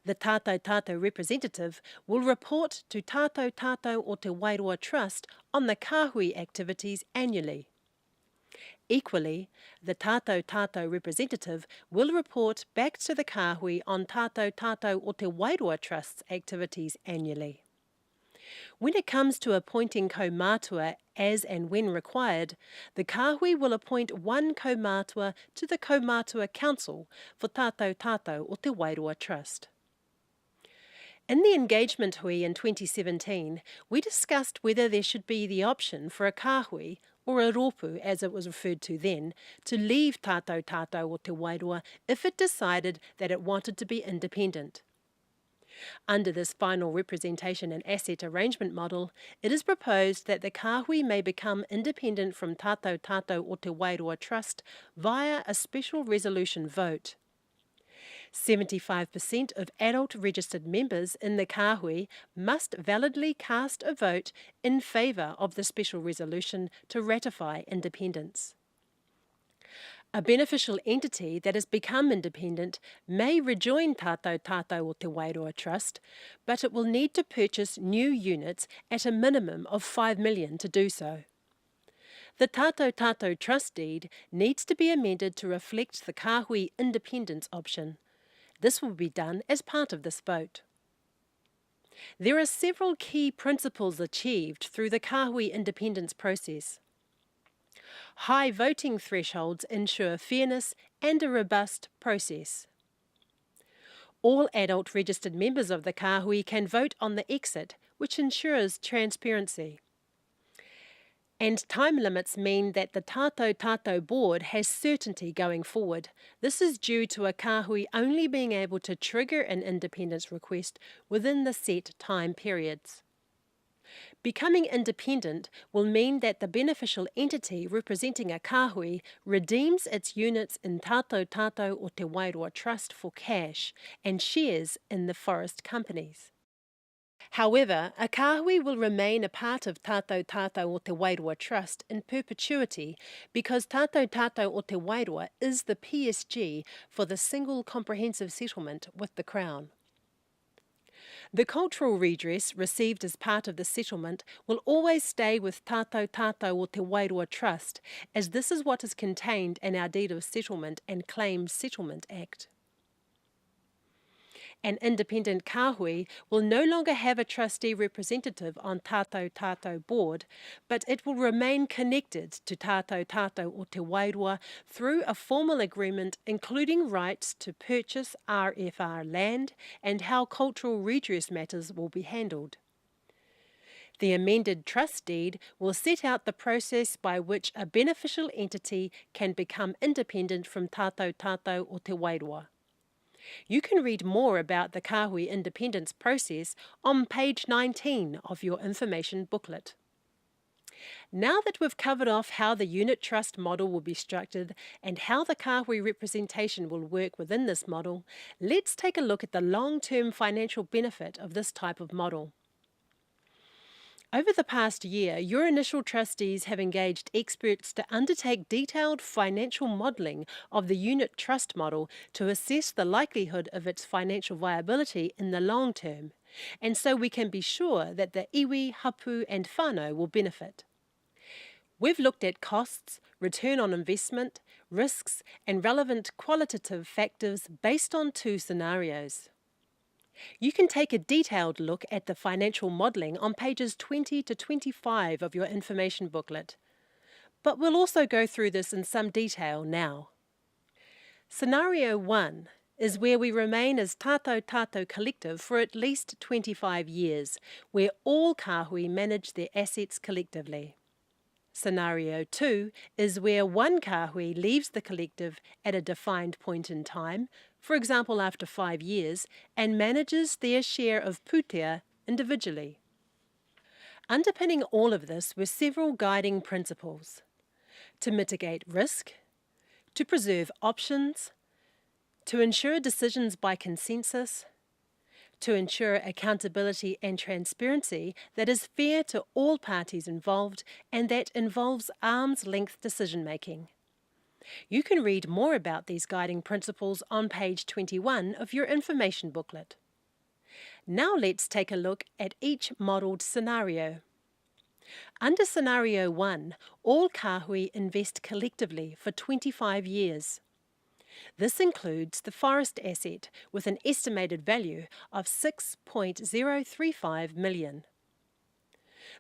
The Tātou representative will report to Tātou o Te Wairoa Trust on the kāhui activities annually. Equally, the Tātou representative will report back to the kāhui on Tātou o Te Wairoa Trust's activities annually. When it comes to appointing kaumātua as and when required, the kāhui will appoint one kaumātua to the Kaumātua Council for Tātou o Te Wairoa Trust. In the engagement hui in 2017, we discussed whether there should be the option for a kāhui, or a rōpū as it was referred to then, to leave Tātou o Te Wairoa if it decided that it wanted to be independent. Under this final representation and asset arrangement model, it is proposed that the kāhui may become independent from Tātou o Te Wairoa Trust via a special resolution vote. 75% of adult registered members in the kāhui must validly cast a vote in favour of the special resolution to ratify independence. A beneficial entity that has become independent may rejoin Tātou o Te Wairoa Trust, but it will need to purchase new units at a minimum of 5 million to do so. The Tātou Trust deed needs to be amended to reflect the kāhui independence option. This will be done as part of this vote. There are several key principles achieved through the kāhui independence process. High voting thresholds ensure fairness and a robust process. All adult registered members of the kāhui can vote on the exit, which ensures transparency. And time limits mean that the Tātou Board has certainty going forward. This is due to a kāhui only being able to trigger an independence request within the set time periods. Becoming independent will mean that the beneficial entity representing a kāhui redeems its units in Tātou o Te Wairoa Trust for cash and shares in the forest companies. However, a kāhui will remain a part of Tātou o Te Wairoa Trust in perpetuity because Tātou o Te Wairoa is the PSG for the single comprehensive settlement with the Crown. The cultural redress received as part of the settlement will always stay with Tātou o Te Wairoa Trust, as this is what is contained in our Deed of Settlement and Claims Settlement Act. An independent kāhui will no longer have a trustee representative on Tātou Board, but it will remain connected to Tātou o Te Wairoa through a formal agreement including rights to purchase RFR land and how cultural redress matters will be handled. The amended trust deed will set out the process by which a beneficial entity can become independent from Tātou o Te Wairoa. You can read more about the kāhui independence process on page 19 of your information booklet. Now that we've covered off how the unit trust model will be structured and how the kāhui representation will work within this model, let's take a look at the long-term financial benefit of this type of model. Over the past year, your initial trustees have engaged experts to undertake detailed financial modelling of the unit trust model to assess the likelihood of its financial viability in the long term, and so we can be sure that the iwi, hapu and whānau will benefit. We've looked at costs, return on investment, risks and relevant qualitative factors based on 2 scenarios. You can take a detailed look at the financial modelling on pages 20 to 25 of your information booklet, but we'll also go through this in some detail now. Scenario 1 is where we remain as tātou collective for at least 25 years, where all kāhui manage their assets collectively. Scenario 2 is where one kāhui leaves the collective at a defined point in time, for example after 5 years, and manages their share of pūtea individually. Underpinning all of this were several guiding principles: to mitigate risk, to preserve options, to ensure decisions by consensus, to ensure accountability and transparency that is fair to all parties involved and that involves arm's-length decision-making. You can read more about these guiding principles on page 21 of your information booklet. Now let's take a look at each modelled scenario. Under Scenario 1, all kāhui invest collectively for 25 years. This includes the forest asset with an estimated value of 6.035 million.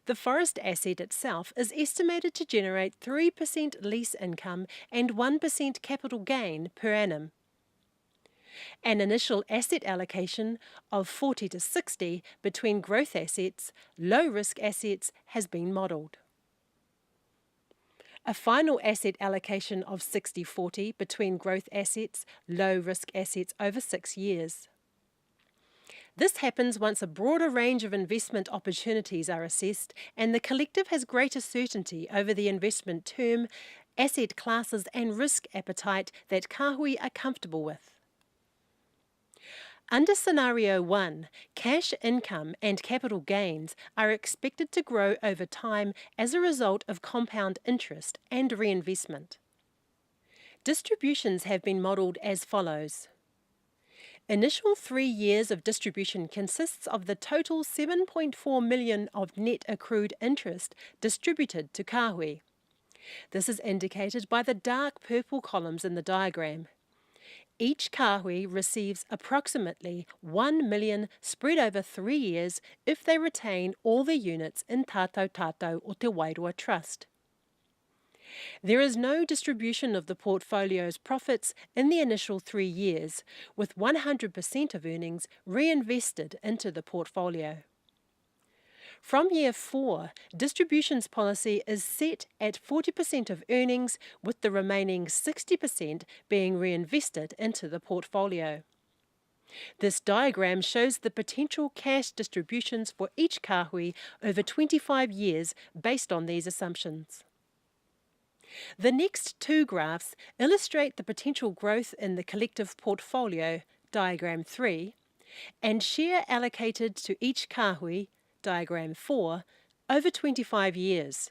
The forest asset itself is estimated to generate 3% lease income and 1% capital gain per annum. An initial asset allocation of 40 to 60 between growth assets, low-risk assets has been modelled. A final asset allocation of 60-40 between growth assets, low-risk assets over 6 years. This happens once a broader range of investment opportunities are assessed and the collective has greater certainty over the investment term, asset classes and risk appetite that kāhui are comfortable with. Under Scenario 1, cash income and capital gains are expected to grow over time as a result of compound interest and reinvestment. Distributions have been modelled as follows. Initial 3 years of distribution consists of the total 7.4 million of net accrued interest distributed to kāhui. This is indicated by the dark purple columns in the diagram. Each kāhui receives approximately 1 million spread over 3 years if they retain all their units in tātou o te Wairua Trust. There is no distribution of the portfolio's profits in the initial 3 years, with 100% of earnings reinvested into the portfolio. From year 4, distributions policy is set at 40% of earnings, with the remaining 60% being reinvested into the portfolio. This diagram shows the potential cash distributions for each kāhui over 25 years based on these assumptions. The next 2 graphs illustrate the potential growth in the collective portfolio, diagram 3, and share allocated to each kāhui, diagram 4, over 25 years.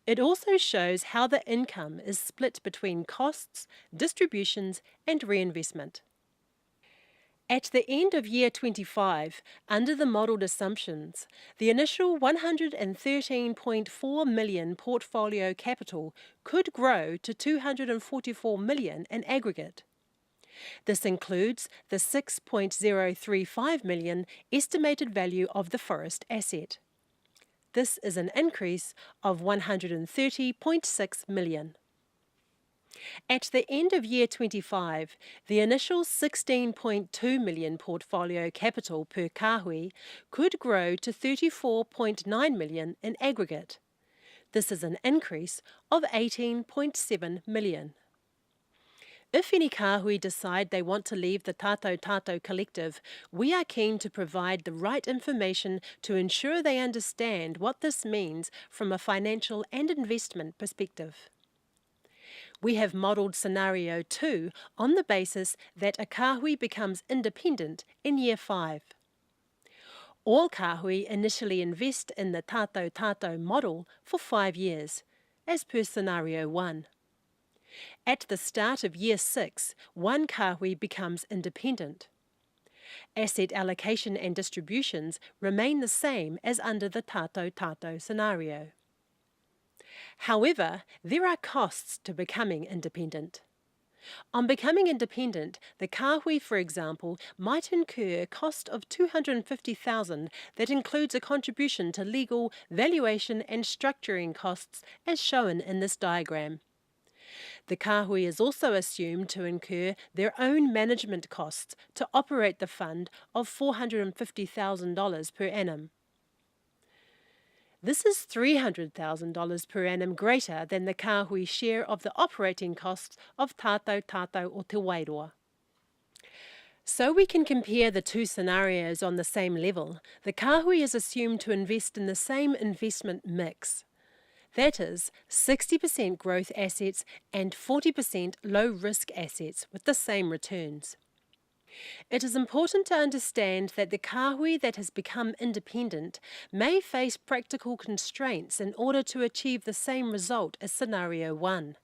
It also shows how the income is split between costs, distributions and reinvestment. At the end of year 25, under the modelled assumptions, the initial 113.4 million portfolio capital could grow to 244 million in aggregate. This includes the 6.035 million estimated value of the forest asset. This is an increase of 130.6 million. At the end of year 25, the initial 16.2 million portfolio capital per kāhui could grow to 34.9 million in aggregate. This is an increase of 18.7 million. If any kāhui decide they want to leave the Tātou Tātou collective, we are keen to provide the right information to ensure they understand what this means from a financial and investment perspective. We have modelled scenario 2 on the basis that a kāhui becomes independent in year 5. All kāhui initially invest in the Tātou Tātou model for 5 years, as per scenario 1. At the start of year 6, one kāhui becomes independent. Asset allocation and distributions remain the same as under the Tātou Tātou scenario. However, there are costs to becoming independent. On becoming independent, the kāhui, for example, might incur a cost of $250,000 that includes a contribution to legal, valuation and structuring costs as shown in this diagram. The kāhui is also assumed to incur their own management costs to operate the fund of $450,000 per annum. This is $300,000 per annum greater than the kāhui share of the operating costs of Tātou Tātou o Te Wairoa. So we can compare the two scenarios on the same level, the kāhui is assumed to invest in the same investment mix. That is, 60% growth assets and 40% low-risk assets with the same returns. It is important to understand that the kāhui that has become independent may face practical constraints in order to achieve the same result as scenario 1.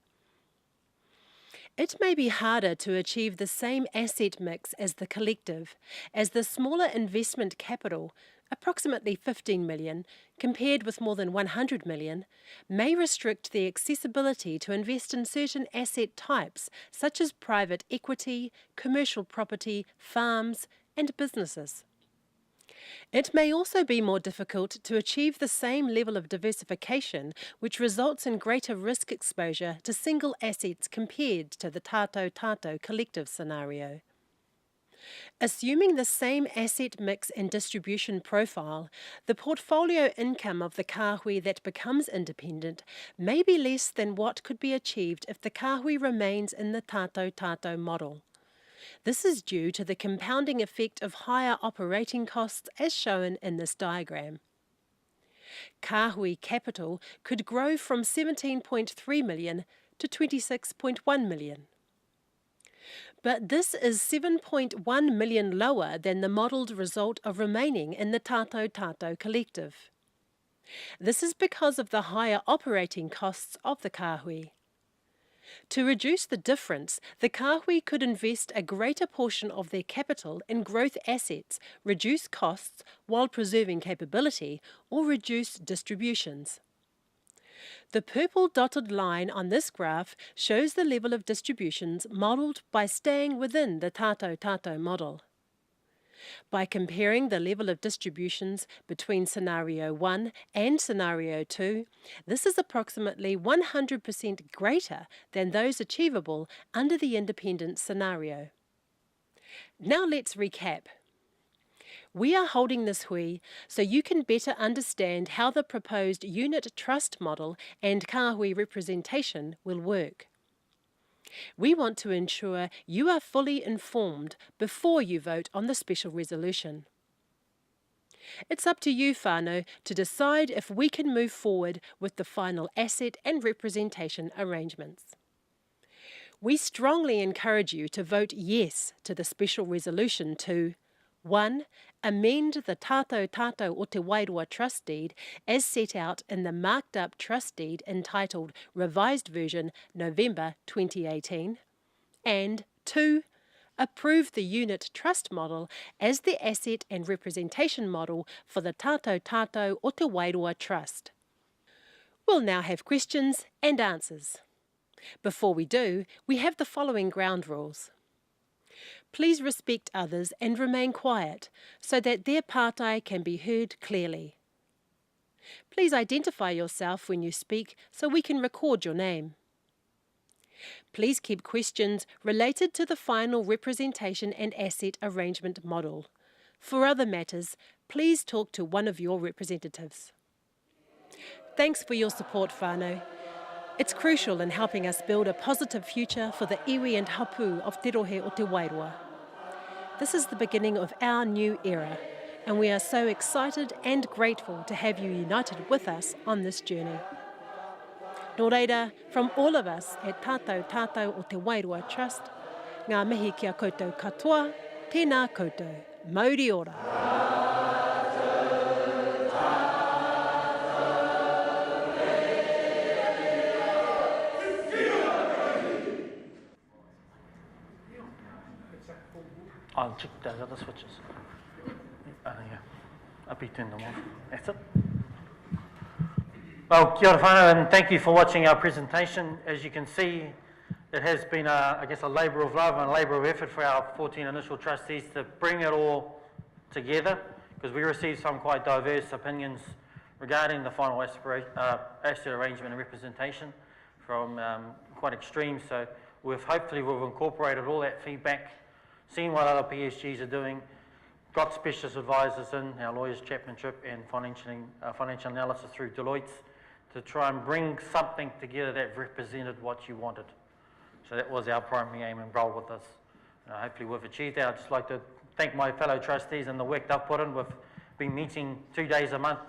It may be harder to achieve the same asset mix as the collective, as the smaller investment capital, approximately 15 million, compared with more than 100 million, may restrict the accessibility to invest in certain asset types such as private equity, commercial property, farms and businesses. It may also be more difficult to achieve the same level of diversification, which results in greater risk exposure to single assets compared to the Tātou Tātou collective scenario. Assuming the same asset mix and distribution profile, the portfolio income of the kāhui that becomes independent may be less than what could be achieved if the kāhui remains in the Tātou Tātou model. This is due to the compounding effect of higher operating costs as shown in this diagram. Kāhui capital could grow from 17.3 million to 26.1 million. But this is 7.1 million lower than the modelled result of remaining in the Tātou Tātou collective. This is because of the higher operating costs of the kāhui. To reduce the difference, the kāhui could invest a greater portion of their capital in growth assets, reduce costs while preserving capability, or reduce distributions. The purple dotted line on this graph shows the level of distributions modelled by staying within the Tātou Tātou model. By comparing the level of distributions between scenario 1 and scenario 2, this is approximately 100% greater than those achievable under the independent scenario. Now let's recap. We are holding this hui so you can better understand how the proposed unit trust model and kāhui representation will work. We want to ensure you are fully informed before you vote on the special resolution. It's up to you, whānau, to decide if we can move forward with the final asset and representation arrangements. We strongly encourage you to vote yes to the special resolution to 1. Amend the Tātou Tātou o Te Wairoa trust deed as set out in the marked up trust deed entitled Revised Version November 2018. And 2. Approve the unit trust model as the asset and representation model for the Tātou Tātou o Te Wairoa trust. We'll now have questions and answers. Before we do, we have the following ground rules. Please respect others and remain quiet so that their partai can be heard clearly. Please identify yourself when you speak so we can record your name. Please keep questions related to the final representation and asset arrangement model. For other matters, please talk to one of your representatives. Thanks for your support, whānau. It's crucial in helping us build a positive future for the iwi and hapu of Te Rohe o Te Wairoa. This is the beginning of our new era, and we are so excited and grateful to have you united with us on this journey. Nō reira, from all of us at Tātou o Te Wairoa Trust, ngā mihi kia koutou katoa, tēnā koutou, mauri ora.
I'll check those other switches. Yeah, I'll be turning them off. That's it. Well, kia ora whanau, and thank you for watching our presentation. As you can see, it has been, a labour of love and a labour of effort for our 14 initial trustees to bring it all together, because we received some quite diverse opinions regarding the final asset arrangement and representation from quite extreme. So hopefully we've incorporated all that feedback, seen what other PSGs are doing, got specialist advisors in, our lawyers chaplainship and financial analysis through Deloitte to try and bring something together that represented what you wanted. So that was our primary aim and goal with this. Hopefully we've achieved that. I'd just like to thank my fellow trustees and the work they've put in. We've been meeting 2 days a month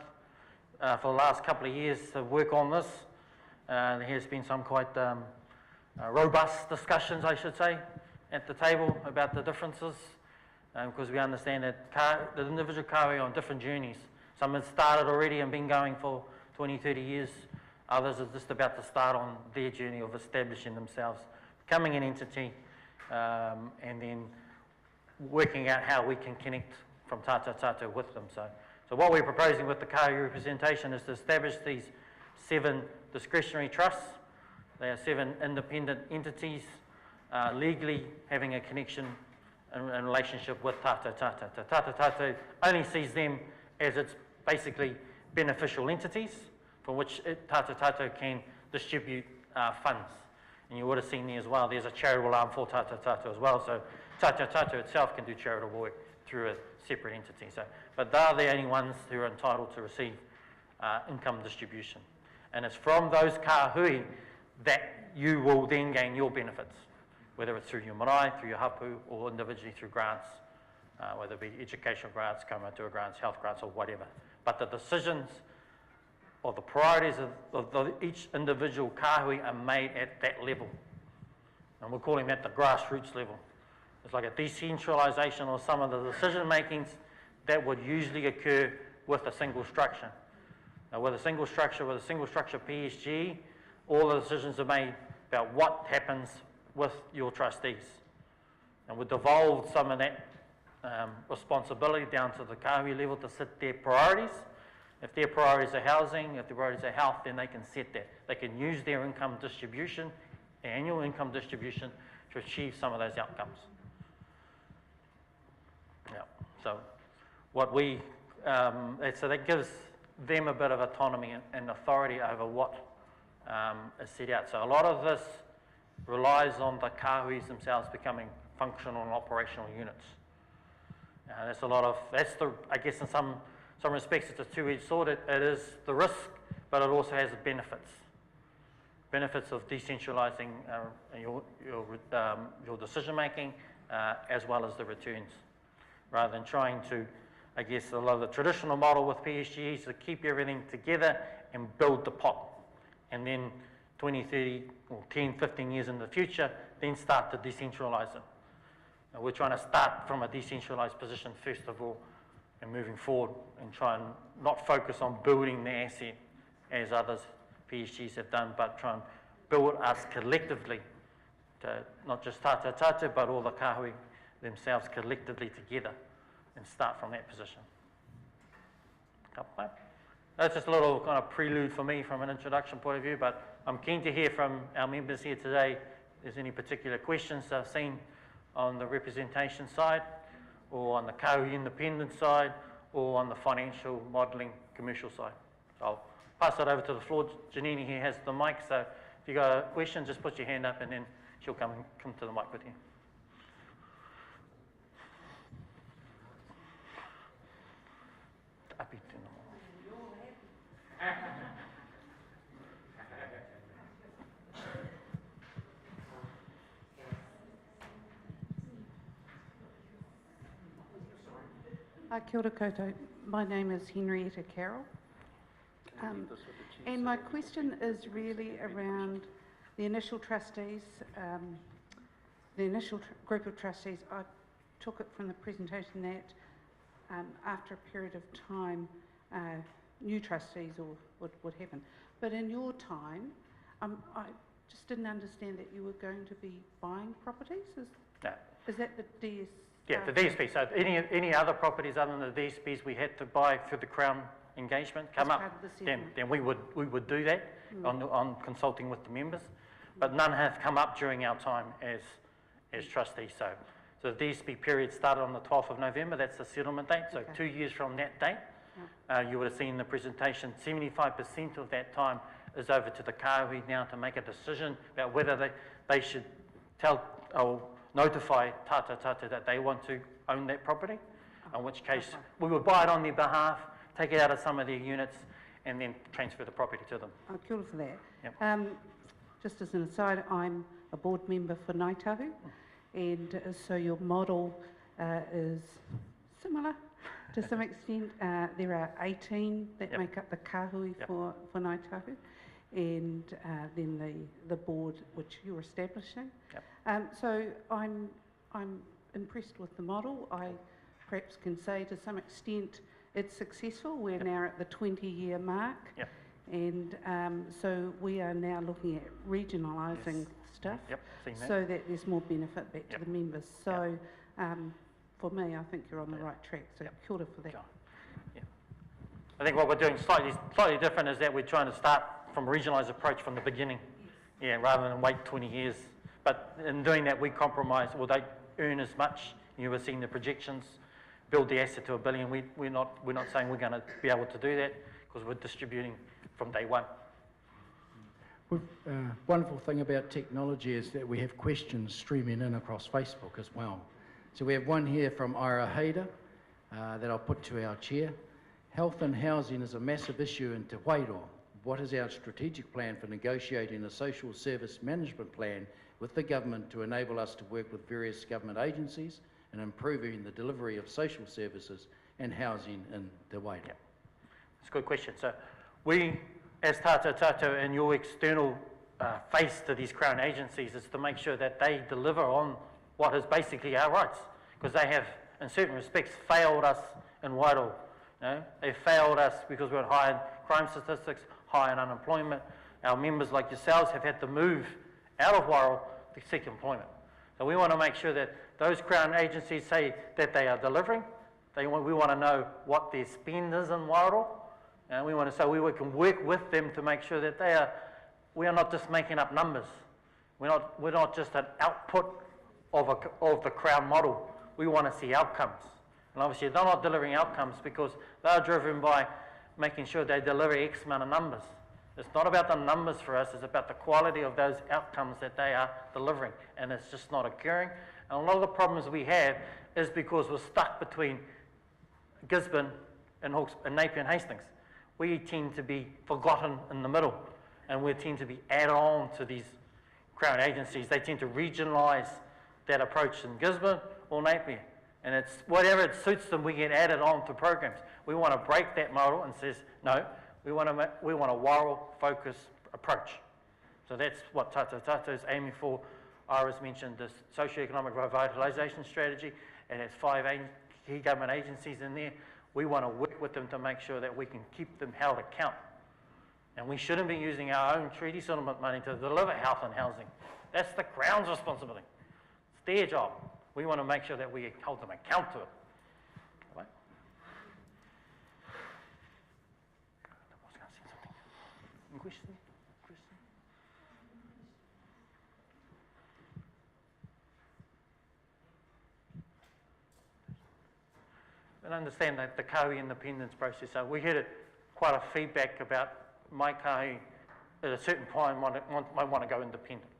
for the last couple of years to work on this. There has been some quite robust discussions, I should say, at the table about the differences, because we understand that the individual kahui are on different journeys. Some have started already and been going for 20, 30 years. Others are just about to start on their journey of establishing themselves, becoming an entity, and then working out how we can connect from tātou with them. So what we're proposing with the kahui representation is to establish these 7 discretionary trusts. They are 7 independent entities, legally having a connection and relationship with tātou. Tātou only sees them as its basically beneficial entities for which tātou can distribute funds. And you would have seen there as well, there's a charitable arm for tātou as well. So tātou itself can do charitable work through a separate entity. But they are the only ones who are entitled to receive income distribution. And it's from those kahui that you will then gain your benefits, whether it's through your marae, through your hapu, or individually through grants, whether it be educational grants, kaumātua grants, health grants, or whatever. But the decisions or the priorities of each individual kahui are made at that level. And we're calling that the grassroots level. It's like a decentralisation of some of the decision makings that would usually occur with a single structure. Now with a single structure PSG, all the decisions are made about what happens with your trustees. And we've devolved some of that responsibility down to the kahui level to set their priorities. If their priorities are housing, if their priorities are health, then they can set that. They can use their income distribution, their annual income distribution, to achieve some of those outcomes. Yeah. So what we, so that gives them a bit of autonomy and authority over what is set out. So a lot of this relies on the kahuis themselves becoming functional and operational units. That's a lot of, I guess in some respects it's a two-edged sword. It is the risk, but it also has the benefits. Benefits of decentralising your decision making as well as the returns, rather than trying to, I guess, a lot of the traditional model with PSGs to keep everything together and build the pot. And then 20, 30, or 10, 15 years in the future, then start to decentralise it. Now we're trying to start from a decentralised position first of all, and moving forward and try and not focus on building the asset as others PSGs have done, but try and build us collectively, to not just tātou, but all the kahui themselves collectively together, and start from that position. That's just a little kind of prelude for me from an introduction point of view, but I'm keen to hear from our members here today if there's any particular questions they've seen on the representation side, or on the kahui independent side, or on the financial modelling commercial side. So I'll pass it over to the floor. Janine here has the mic, so if you've got a question, just put your hand up and then she'll come to the mic with you.
Kia ora koutou. My name is Henrietta Carroll. And my question is really around the initial trustees, group of trustees. I took it from the presentation that after a period of time, new trustees would happen. But in your time, I just didn't understand that you were going to be buying properties. Is that the DS?
Yeah, the DSP. So any other properties other than the DSPs we had to buy through the Crown engagement come up, then we would do that on consulting with the members. But none have come up during our time as trustees. So the DSP period started on the 12th of November. That's the settlement date. So 2 years from that date, you would have seen in the presentation, 75% of that time is over to the Kāhui now to make a decision about whether they should tell or notify Tata Tata that they want to own that property, in which case we would buy it on their behalf, take it out of some of their units, and then transfer the property to them.
Kia ora for that.
Yep.
Just as an aside, I'm a board member for Ngāi Tahu, and so your model is similar to some extent. There are 18 that make up the Kāhui for Ngāi Tahu, and then the board which you're establishing. So I'm impressed with the model. I perhaps can say to some extent it's successful. We're now at the 20-year mark, and so we are now looking at regionalising stuff so that there's more benefit back to the members. So for me, I think you're on the right track. So kia ora for that.
I think what we're doing slightly different is that we're trying to start from a regionalised approach from the beginning, rather than wait 20 years. But in doing that, we compromise. Well, they earn as much. You were seeing the projections, build the asset to $1 billion. We're not saying we're going to be able to do that because we're distributing from day one.
Wonderful thing about technology is that we have questions streaming in across Facebook as well. So we have one here from Ira Hayder that I'll put to our chair. Health and housing is a massive issue in Te Wairoa. What is our strategic plan for negotiating a social service management plan with the government to enable us to work with various government agencies and improving the delivery of social services and housing in Te Wairoa?
That's a good question. So we, as Tata Tata, and your external face to these Crown agencies is to make sure that they deliver on what is basically our rights, because they have, in certain respects, failed us in Wairoa. They failed us because we're at high crime statistics, high in unemployment. Our members like yourselves have had to move out of Wairoa to seek employment. So we want to make sure that those Crown agencies say that they are delivering. We want to know what their spend is in Wairoa. And we want to, so we can work with them to make sure that we are not just making up numbers. We're not just an output of the Crown model. We want to see outcomes. And obviously they're not delivering outcomes because they're driven by making sure they deliver X amount of numbers. It's not about the numbers for us, it's about the quality of those outcomes that they are delivering, and it's just not occurring. And a lot of the problems we have is because we're stuck between Gisborne and Napier and Hastings. We tend to be forgotten in the middle, and we tend to be added on to these Crown agencies. They tend to regionalise that approach in Gisborne or Napier, and it's whatever it suits them, we get added on to programs. We want to break that model and says, no, we want a Wairoa-focused approach. So that's what Tata Tata is aiming for. Iris mentioned this socio-economic revitalisation strategy, and there's 5 key government agencies in there. We want to work with them to make sure that we can keep them held account. And we shouldn't be using our own treaty settlement money to deliver health and housing. That's the Crown's responsibility. It's their job. We want to make sure that we hold them account to it. Right? I was going to say something. Any question? And understand that the Kāhui independence process. So we had quite a feedback about my Kāhui at a certain point might want to go independent.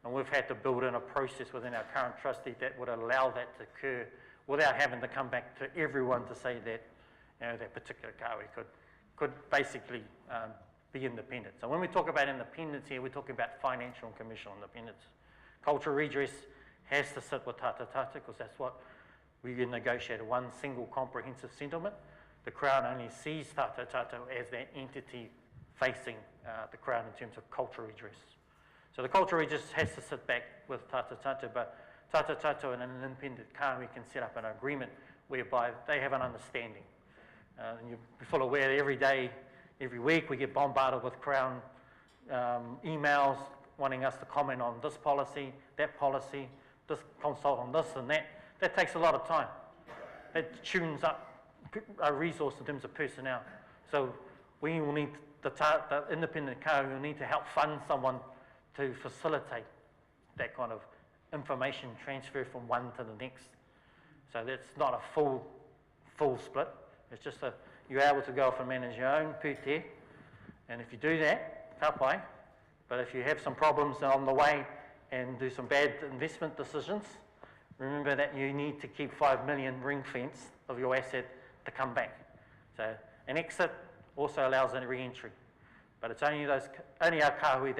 And we've had to build in a process within our current trustee that would allow that to occur without having to come back to everyone to say that that particular Kāhui could basically be independent. So when we talk about independence here, we're talking about financial and commercial independence. Cultural redress has to sit with Tata Tata because that's what We negotiated one single comprehensive settlement. The Crown only sees Tata Tata as that entity facing the Crown in terms of cultural redress. So the cultural redress has to sit back with Tata Tata, but Tata Tata and an independent kāhui can set up an agreement whereby they have an understanding. And you're full aware that every day, every week, we get bombarded with Crown emails wanting us to comment on this policy, this consult on this and that. That takes a lot of time. It tunes up a resource in terms of personnel. So we will need, the independent kāhui will need to help fund someone to facilitate that kind of information transfer from one to the next. So that's not a full split. It's just you're able to go off and manage your own pūtea, and if you do that, ka pai. But if you have some problems on the way and do some bad investment decisions, remember that you need to keep 5 million ring fence of your asset to come back. So an exit also allows a re-entry, but it's only our kāhui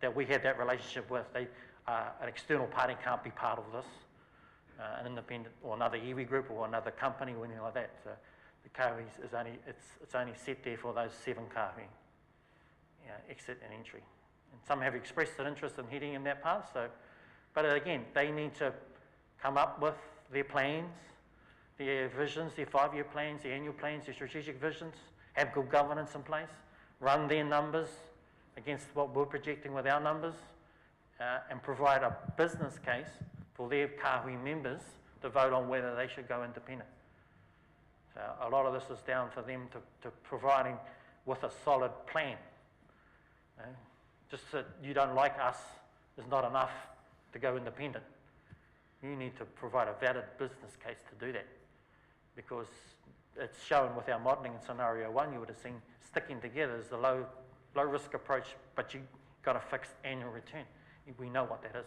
that we had that relationship with. An external party can't be part of this, an independent or another iwi group or another company or anything like that. So the kāhui is only set there for those 7 kāhui, exit and entry. And some have expressed an interest in heading in that path. So, but again, they need to come up with their plans, their visions, their 5-year plans, their annual plans, their strategic visions, have good governance in place, run their numbers against what we're projecting with our numbers, and provide a business case for their kāhui members to vote on whether they should go independent. So a lot of this is down for them to providing with a solid plan. Just that you don't like us is not enough to go independent. You need to provide a valid business case to do that, because it's shown with our modelling in scenario 1, you would have seen sticking together is the low risk approach, but you got a fixed annual return. We know what that is.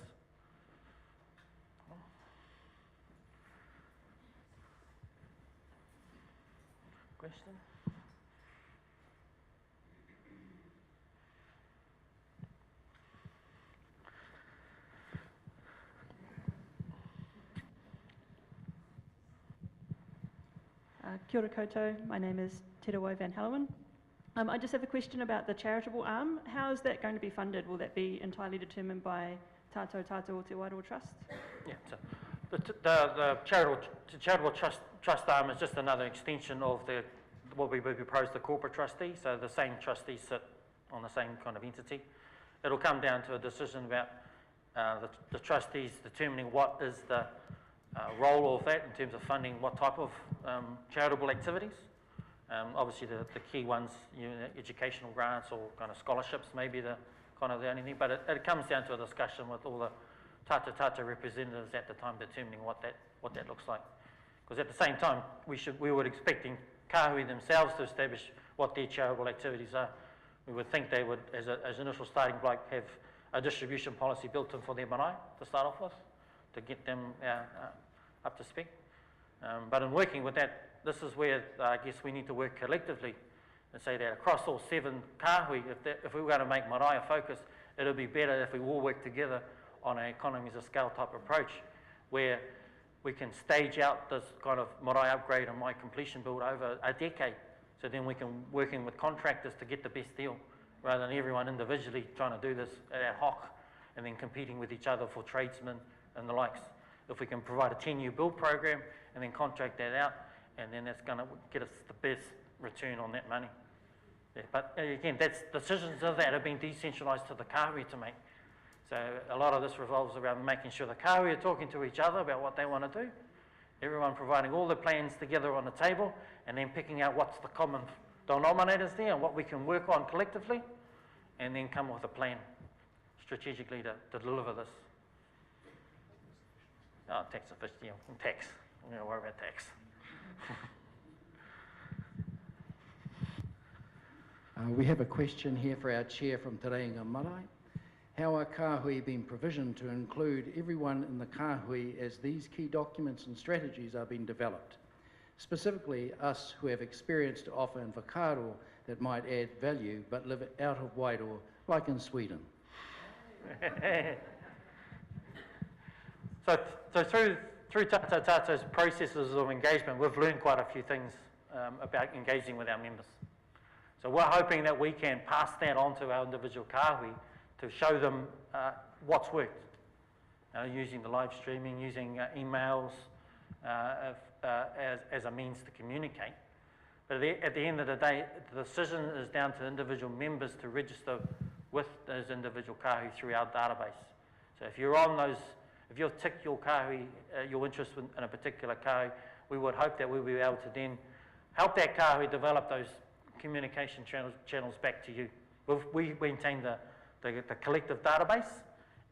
Question?
Kia ora koutou, my name is Te Rawai Van Hallowen. I just have a question about the charitable arm. How is that going to be funded? Will that be entirely determined by Tātou Tātou Te Wairoa Trust?
Yeah, so the charitable trust arm is just another extension of what we propose the corporate trustee. So the same trustees sit on the same kind of entity. It'll come down to a decision about the trustees determining what is the role of that in terms of funding what type of charitable activities. Obviously the key ones, educational grants or kind of scholarships may be the only thing, but it comes down to a discussion with all the Tata Tata representatives at the time determining what that looks like. Because at the same time, we were expecting kāhui themselves to establish what their charitable activities are. We would think they would, as an initial starting block, have a distribution policy built in for their marae to start off with, to get them up to spec. But in working with that, this is where I guess we need to work collectively and say that across all 7 kāhui, if we were going to make marae a focus, it would be better if we all work together on an economies of scale type approach, where we can stage out this kind of marae upgrade and my completion build over a decade. So then we can work in with contractors to get the best deal, rather than everyone individually trying to do this ad hoc and then competing with each other for tradesmen and the likes. If we can provide a 10-year build program and then contract that out, and then that's going to get us the best return on that money. Yeah, but again, decisions of that have been decentralised to the kāhui to make. So a lot of this revolves around making sure the kāhui are talking to each other about what they want to do, everyone providing all the plans together on the table, and then picking out what's the common denominators there and what we can work on collectively, and then come with a plan strategically to deliver this. Oh, tax official, tax. I'm going to worry about tax.
We have a question here for our chair from Te Reinga Marae. How are kāhui being provisioned to include everyone in the kāhui as these key documents and strategies are being developed? Specifically, us who have experience to offer in Whakaaro that might add value but live out of Wairoa, like in Sweden.
through Tātou Tātou's processes of engagement, we've learned quite a few things about engaging with our members. So we're hoping that we can pass that on to our individual kāhui to show them what's worked. Using the live streaming, using emails as a means to communicate. But at the end of the day, the decision is down to individual members to register with those individual kāhui through our database. So if you're on those, if you've ticked your kāhui, your interest in a particular kāhui, we would hope that we'll be able to then help that kāhui develop those communication channels back to you. We maintain the collective database,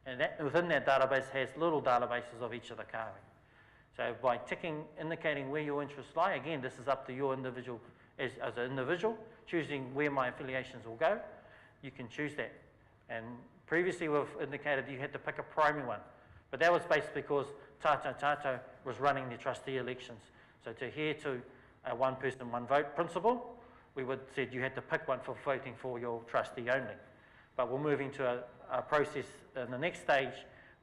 and within that database has little databases of each of the kāhui. So by ticking, indicating where your interests lie, again, this is up to your individual, as an individual, choosing where my affiliations will go, you can choose that. And previously we've indicated you had to pick a primary one, but that was based because Tātou Tātou was running the trustee elections. So to adhere to a one person, one vote principle, we would said you had to pick one for voting for your trustee only. But we're moving to a process in the next stage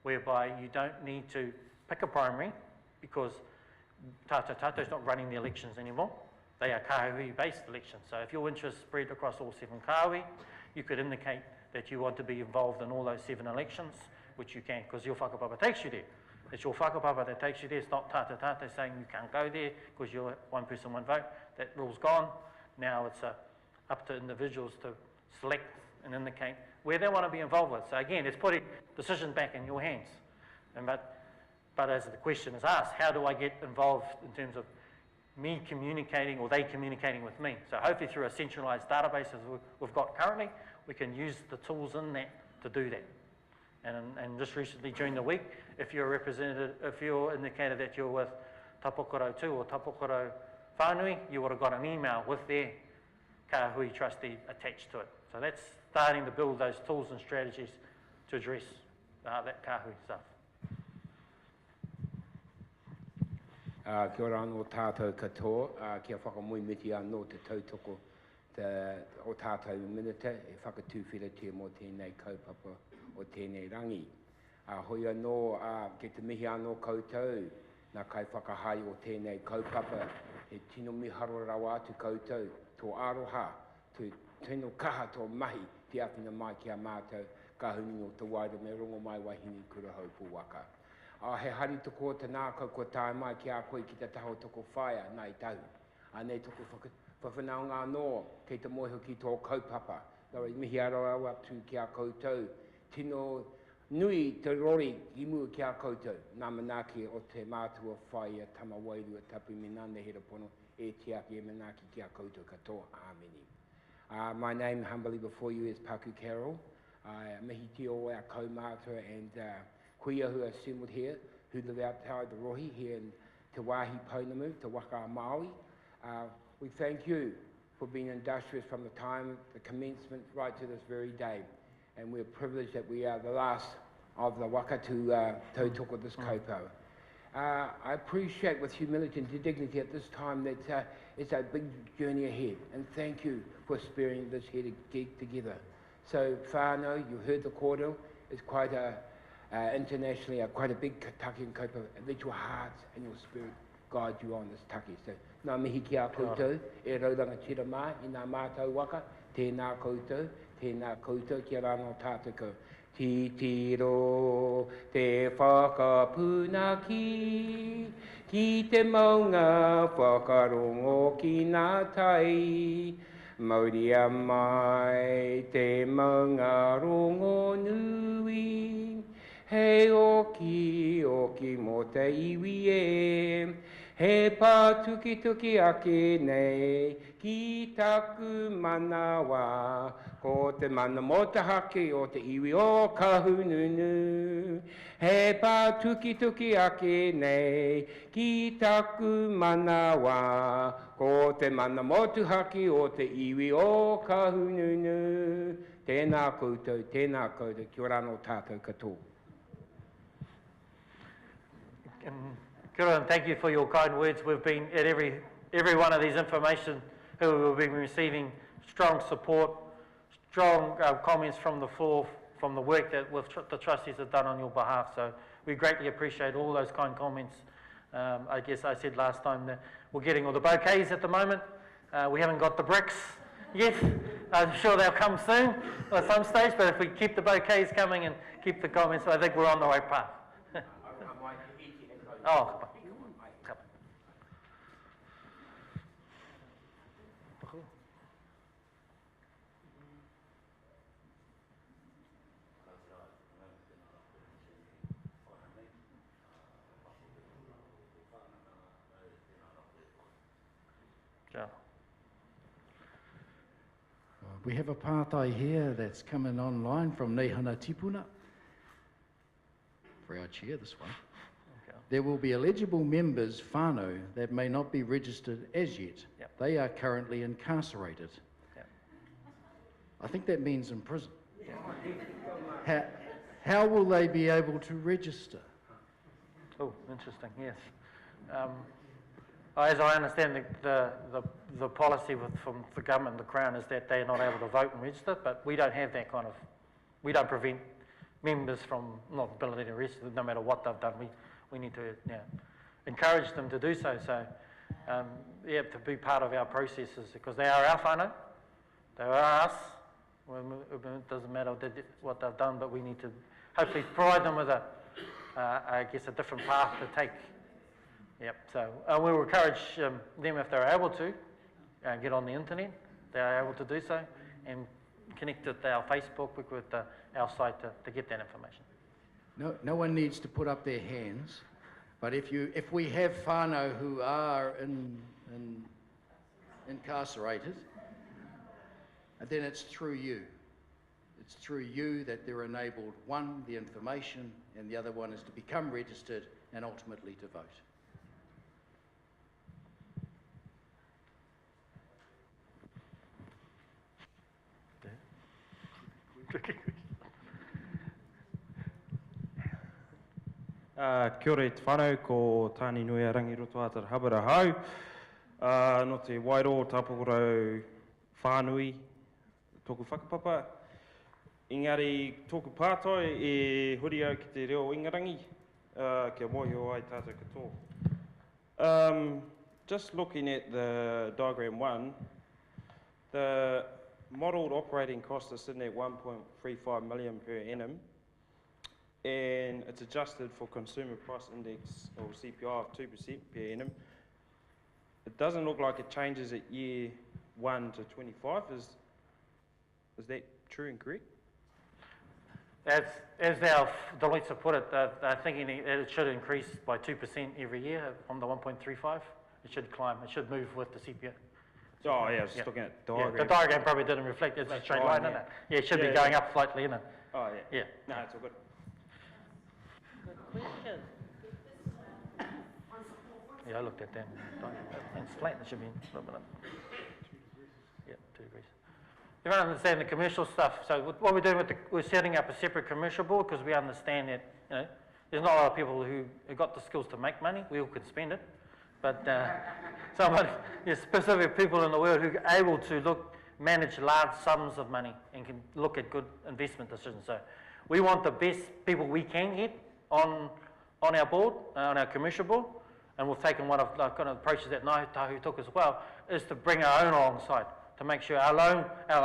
whereby you don't need to pick a primary because Tātou Tātou's not running the elections anymore. They are kāhui-based elections. So if your interests spread across all 7 kāhui, you could indicate that you want to be involved in all those 7 elections, which you can, because your whakapapa takes you there. It's your whakapapa that takes you there. It's not Tātou Tātou saying you can't go there because you're one person, one vote. That rule's gone. Now it's up to individuals to select and indicate where they want to be involved with. So again, it's putting decision back in your hands. But as the question is asked, how do I get involved in terms of me communicating or they communicating with me? So hopefully through a centralised database as we've got currently, we can use the tools in that to do that. And just recently during the week, if you're represented, if you're indicated that you're with Tapokoro 2 or Tapokoro Whānui, you would have got an email with their kāhui trustee attached to it. So that's starting to build those tools and strategies to address that kāhui stuff.
Kia ora anō tātou katoa, kia whakamoimiti anō te tautoko o tātou minita, e whakatūwhiratia mō tēnei kaupapa o tēnei rangi. Hoi anō, ke te mihi anō koutou, nā kai whakahai o tēnei kaupapa, he tino miharo rawa atu koutou, tō aroha, tino kaha tō mahi, te awhina mai ki a mātou, ka huni o te waira me rongo mai wahini kura hau pūwaka. He hari toko te nā kau tae mai ki a koe ki te taho toko whaia nai tau. Nei toko whawhanau ngā nō kei te moho ki tō kaupapa. Nara mihi aroa atu ki a koutou. Tino nui te rori i mua ki a koutou. Nā manaki o te mātua whaia tama wairua tapu me nāne hera pono e tiaki e manaki ki a koutou katoa. Āmeni. My name humbly before you is Paku Carroll. Mihi te o our kaumātua and kuia who are assembled here, who live outside the rohi here in Te Wāhi Pounamu, Te Waka Māui. We thank you for being industrious from the time of the commencement right to this very day. And we're privileged that we are the last of the waka to tautoko this kaupau. I appreciate with humility and dignity at this time that it's a big journey ahead. And thank you for spearing this here to get together. So whānau, you heard the kōrero, it's quite internationally quite a big taki and kaupa. Let your hearts and your spirit guide you on this taki. So, nā mihi ki a koutou, e rauranga tira mai, i nā mātou waka, tēnā koutou, kia rāno tātuko. Titiro te whakapūnaki, ki te maunga whakarongo ki nā tai. Mauria mai te maunga rongo nui, he oki mō te iwi e, he pātuki ake nei, ki taku manawa, ko te mana mō te hake o te iwi o kahununu. He pātuki ake nei, ki taku manawa, ko te mana mō te hake o te iwi o kahununu. Tēnā koutou, kia ora anō tātou katoa.
Kia ora, and thank you for your kind words. We've been at every one of these information who we've been receiving strong support, strong comments from the floor, from the work that the trustees have done on your behalf. So we greatly appreciate all those kind comments I guess I said last time that we're getting all the bouquets at the moment. We haven't got the bricks yet. I'm sure they'll come soon at some stage, but if we keep the bouquets coming and keep the comments, I think we're on the right path. Oh,
We have a pātai here that's coming online from Neihana Tipuna. For our chair, this one.
okay.
There will be eligible members, whānau, that may not be registered as yet.
Yep.
They are currently incarcerated.
Yep.
I think that means in prison. How will they be able to register?
Oh, interesting, yes. As I understand the policy from the government, the Crown, is that they're not able to vote and register, but we don't have that kind of, we don't prevent members from not ability to register no matter what they've done. We need to encourage them to do so. So, to be part of our processes, because they are our whānau, they are us. It doesn't matter what they've done, but we need to hopefully provide them with a different path to take. Yep, so we'll encourage them if they're able to get on the internet, they are able to do so, and connect with our Facebook, with our site to get that information.
No one needs to put up their hands, but if we have whānau who are incarcerated, then it's through you. It's through you that they're enabled, one, the information, and the other one is to become registered and ultimately to vote.
Kia ora te whanau, ko tāni nui a rangiroto a tara habara hau. No te Wairō tāpokoro whānui, tōku whakapapa. Engari, tōku pātai e huri au ki te reo ingarangi, kia mōhio ai tātou katoa. Just looking at the diagram 1, the modelled operating cost is sitting at 1.35 million per annum, and it's adjusted for consumer price index or CPI of 2% per annum. It doesn't look like it changes at year 1 to 25. Is that true and correct?
As our Deloitte have put it, they're thinking that it should increase by 2% every year from the 1.35. It should climb, it should move with the CPI.
Oh yeah, I was just looking at the diagram.
Yeah, the diagram probably didn't reflect, it's a straight line, isn't it? Yeah, it should be going up slightly, isn't it?
Oh yeah.
Yeah.
No, it's all good.
Good question.
Yeah, I looked at that. It's flat, it should be a little bit up. Yeah, 2 degrees. You don't understand the commercial stuff. So what we're doing we're setting up a separate commercial board because we understand that, there's not a lot of people who have got the skills to make money. We all can spend it. But there's specific people in the world who are able to manage large sums of money and can look at good investment decisions. So we want the best people we can get on our board, on our commercial board, and we've taken one of the kind of approaches that Ngāi took as well, is to bring our own alongside, to make sure our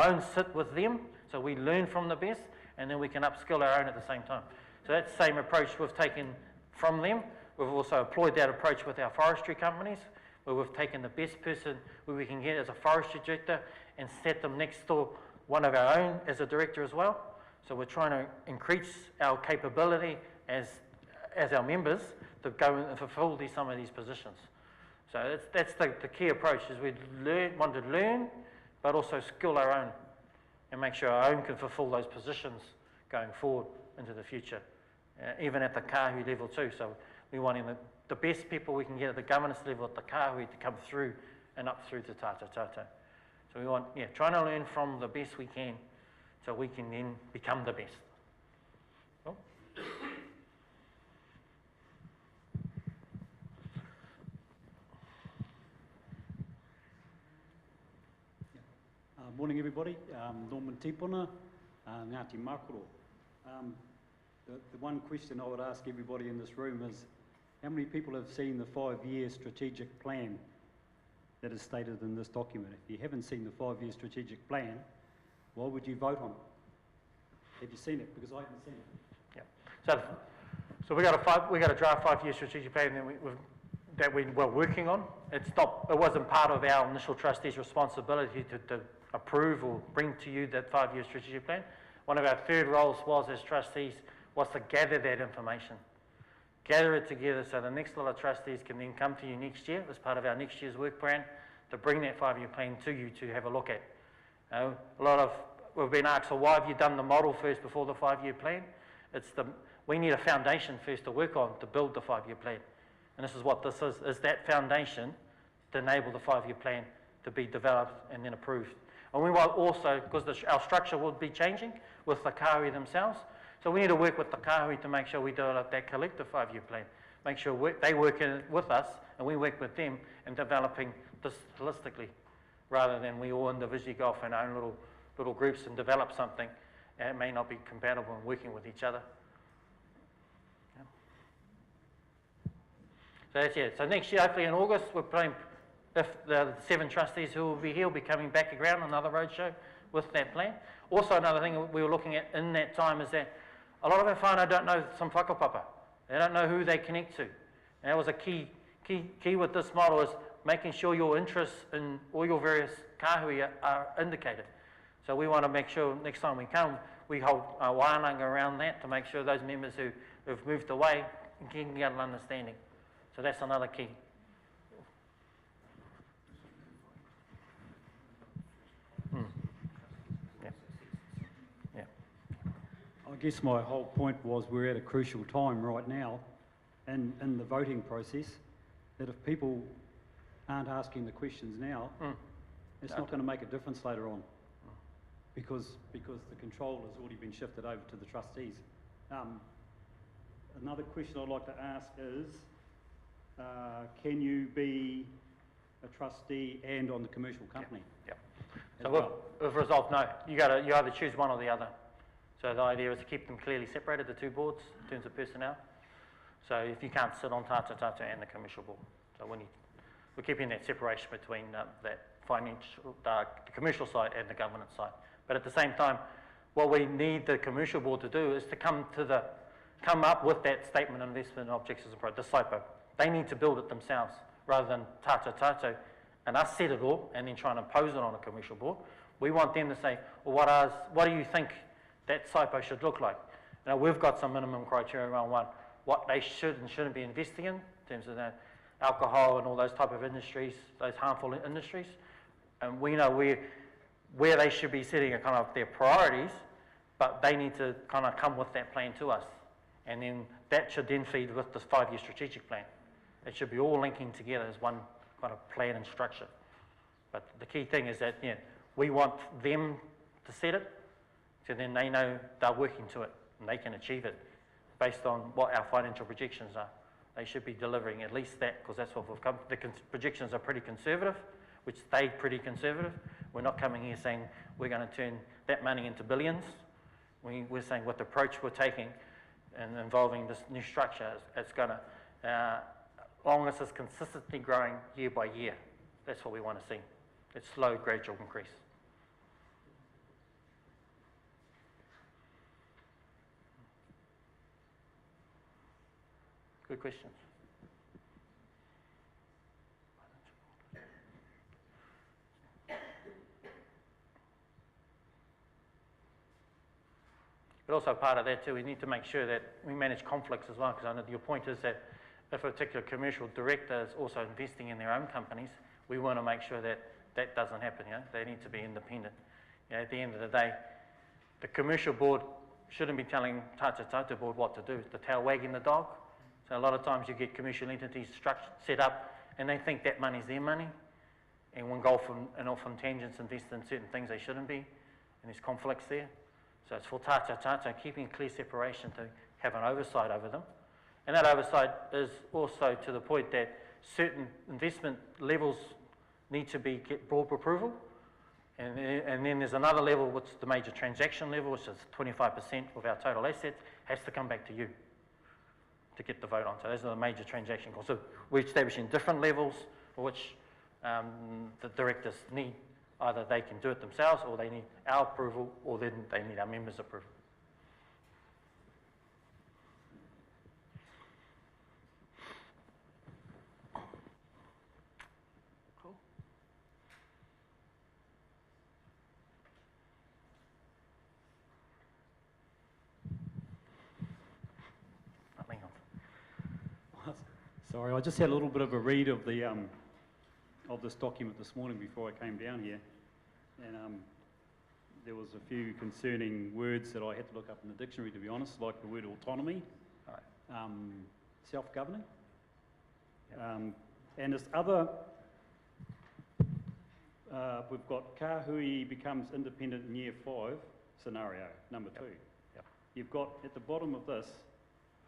own sit with them, so we learn from the best, and then we can upskill our own at the same time. So that same approach we've taken from them. We've also employed that approach with our forestry companies, where we've taken the best person who we can get as a forestry director and set them next to one of our own as a director as well. So we're trying to increase our capability as our members to go and fulfill some of these positions. So that's the key approach, is we want to learn, but also skill our own and make sure our own can fulfill those positions going forward into the future, even at the kahui level too. So we're wanting the best people we can get at the governance level at the kahui to come through and up through to tata tata. So we want, trying to learn from the best we can so we can then become the best. Cool.
Morning everybody, Norman Tipuna, Ngāti Makoro. The one question I would ask everybody in this room is, How many people have seen the 5-year strategic plan that is stated in this document? If you haven't seen the 5-year strategic plan, why would you vote on it? Have you seen it? Because I haven't seen it.
Yeah. So we got a draft 5-year strategic plan that we were working on. It wasn't part of our initial trustees' responsibility to approve or bring to you that 5-year strategic plan. One of our third roles was as trustees was to gather that information, gather it together so the next lot of trustees can then come to you next year as part of our next year's work plan to bring that 5-year plan to you to have a look at. We've been asked, so why have you done the model first before the 5-year plan? We need a foundation first to work on to build the 5-year plan. And this is what this is that foundation to enable the 5-year plan to be developed and then approved. And we will also, because our structure will be changing with the Kāhui themselves, so we need to work with the Kāhui to make sure we develop that collective 5-year plan. Make sure they work with us and we work with them in developing this holistically, rather than we all individually go off in our own little groups and develop something and it may not be compatible in working with each other. Yeah. So that's it. So next year, hopefully in August, we're planning, if the 7 trustees who will be here will be coming back around another roadshow with that plan. Also, another thing we were looking at in that time is that a lot of our whānau don't know some whakapapa. They don't know who they connect to. And that was a key with this model, is making sure your interests in all your various kāhui are indicated. So we want to make sure next time we come, we hold a wānanga around that to make sure those members who have moved away can get an understanding. So that's another key.
I guess my whole point was we're at a crucial time right now in the voting process, that if people aren't asking the questions now, it's not going to make a difference later on, because the control has already been shifted over to the trustees. Another question I'd like to ask is, can you be a trustee and on the commercial company?
Yeah. So we've resolved no. You either choose one or the other. So the idea is to keep them clearly separated, the 2 boards, in terms of personnel. So if you can't sit on Tata and the commercial board. So we're keeping that separation between that financial, the commercial side and the governance side. But at the same time, what we need the commercial board to do is to come up with that statement of investment objectives and projects, the SIPO. They need to build it themselves rather than Tata and us set it all and then try and impose it on a commercial board. We want them to say, well, what do you think that SIPO should look like? Now, we've got some minimum criteria around what they should and shouldn't be investing in terms of alcohol and all those type of industries, those harmful industries. And we know where they should be setting kind of their priorities, but they need to kind of come with that plan to us. And then that should then feed with this 5-year strategic plan. It should be all linking together as one kind of plan and structure. But the key thing is that we want them to set it, so then they know they're working to it and they can achieve it based on what our financial projections are. They should be delivering at least that, because that's what we've come. The projections are pretty conservative, which stayed pretty conservative. We're not coming here saying we're going to turn that money into billions. We're saying what the approach we're taking and involving this new structure, it's going to, as long as it's consistently growing year by year, that's what we want to see. It's slow, gradual increase. Good questions. But also part of that too, we need to make sure that we manage conflicts as well, because I know your point is that if a particular commercial director is also investing in their own companies, we want to make sure that that doesn't happen. They need to be independent. At the end of the day, the commercial board shouldn't be telling Tata board what to do. It's the tail wagging the dog. So a lot of times you get commercial entities set up and they think that money's their money and will go off on tangents, invest in certain things they shouldn't be, and there's conflicts there. So it's for Tata keeping clear separation to have an oversight over them. And that oversight is also to the point that certain investment levels need to get board approval. And then there's another level, which is the major transaction level, which is 25% of our total assets, has to come back to you. In to get the vote on. So those are the major transaction costs. So we're establishing different levels for which the directors need. Either they can do it themselves, or they need our approval, or then they need our members' approval. Cool. Nothing else.
Sorry, I just had a little bit of a read of the of this document this morning before I came down here, and there was a few concerning words that I had to look up in the dictionary, to be honest, like the word autonomy, self-governing, and this other. We've got Kāhui becomes independent in year 5 scenario, number 2.
Yep.
You've got at the bottom of this,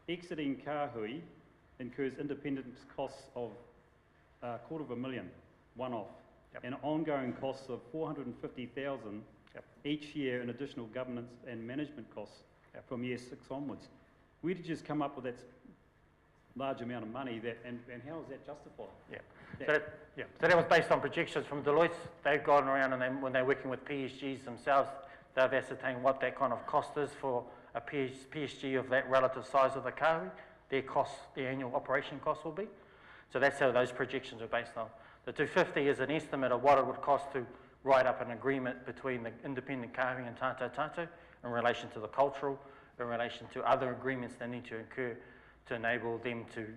exiting Kāhui incurs independence costs of $250,000 one-off, and ongoing costs of $450,000 each year in additional governance and management costs from year 6 onwards. Where did you just come up with that large amount of money, and how is that justified?
So that was based on projections from Deloitte. They've gone around, and when they're working with PSGs themselves, they've ascertained what that kind of cost is for a PSG of that relative size of the Kāhui. Their costs, the annual operation costs will be. So that's how those projections are based on. The 250 is an estimate of what it would cost to write up an agreement between the independent Kāhui and Tātou Tātou in relation to the cultural, in relation to other agreements they need to incur to enable them to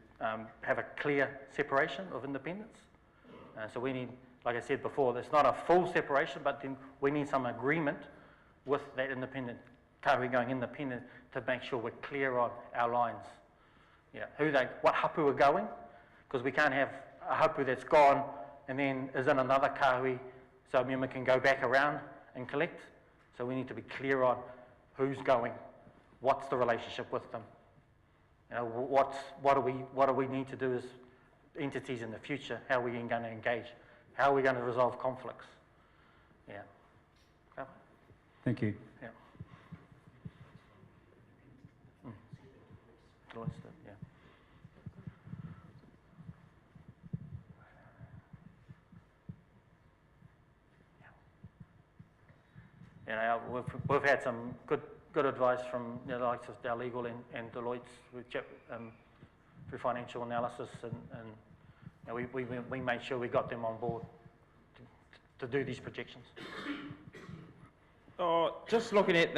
have a clear separation of independence. So we need, like I said before, it's not a full separation, but then we need some agreement with that independent Kāhui going independent to make sure we're clear on our lines. What hapu are going, because we can't have a hapu that's gone and then is in another Kāhui, so a member can go back around and collect. So we need to be clear on who's going, what's the relationship with them. What do we need to do as entities in the future? How are we going to engage? How are we going to resolve conflicts? Okay.
Thank you.
We've had some good advice from the likes of our legal and Deloitte through financial analysis, and we made sure we got them on board to do these projections.
Just looking at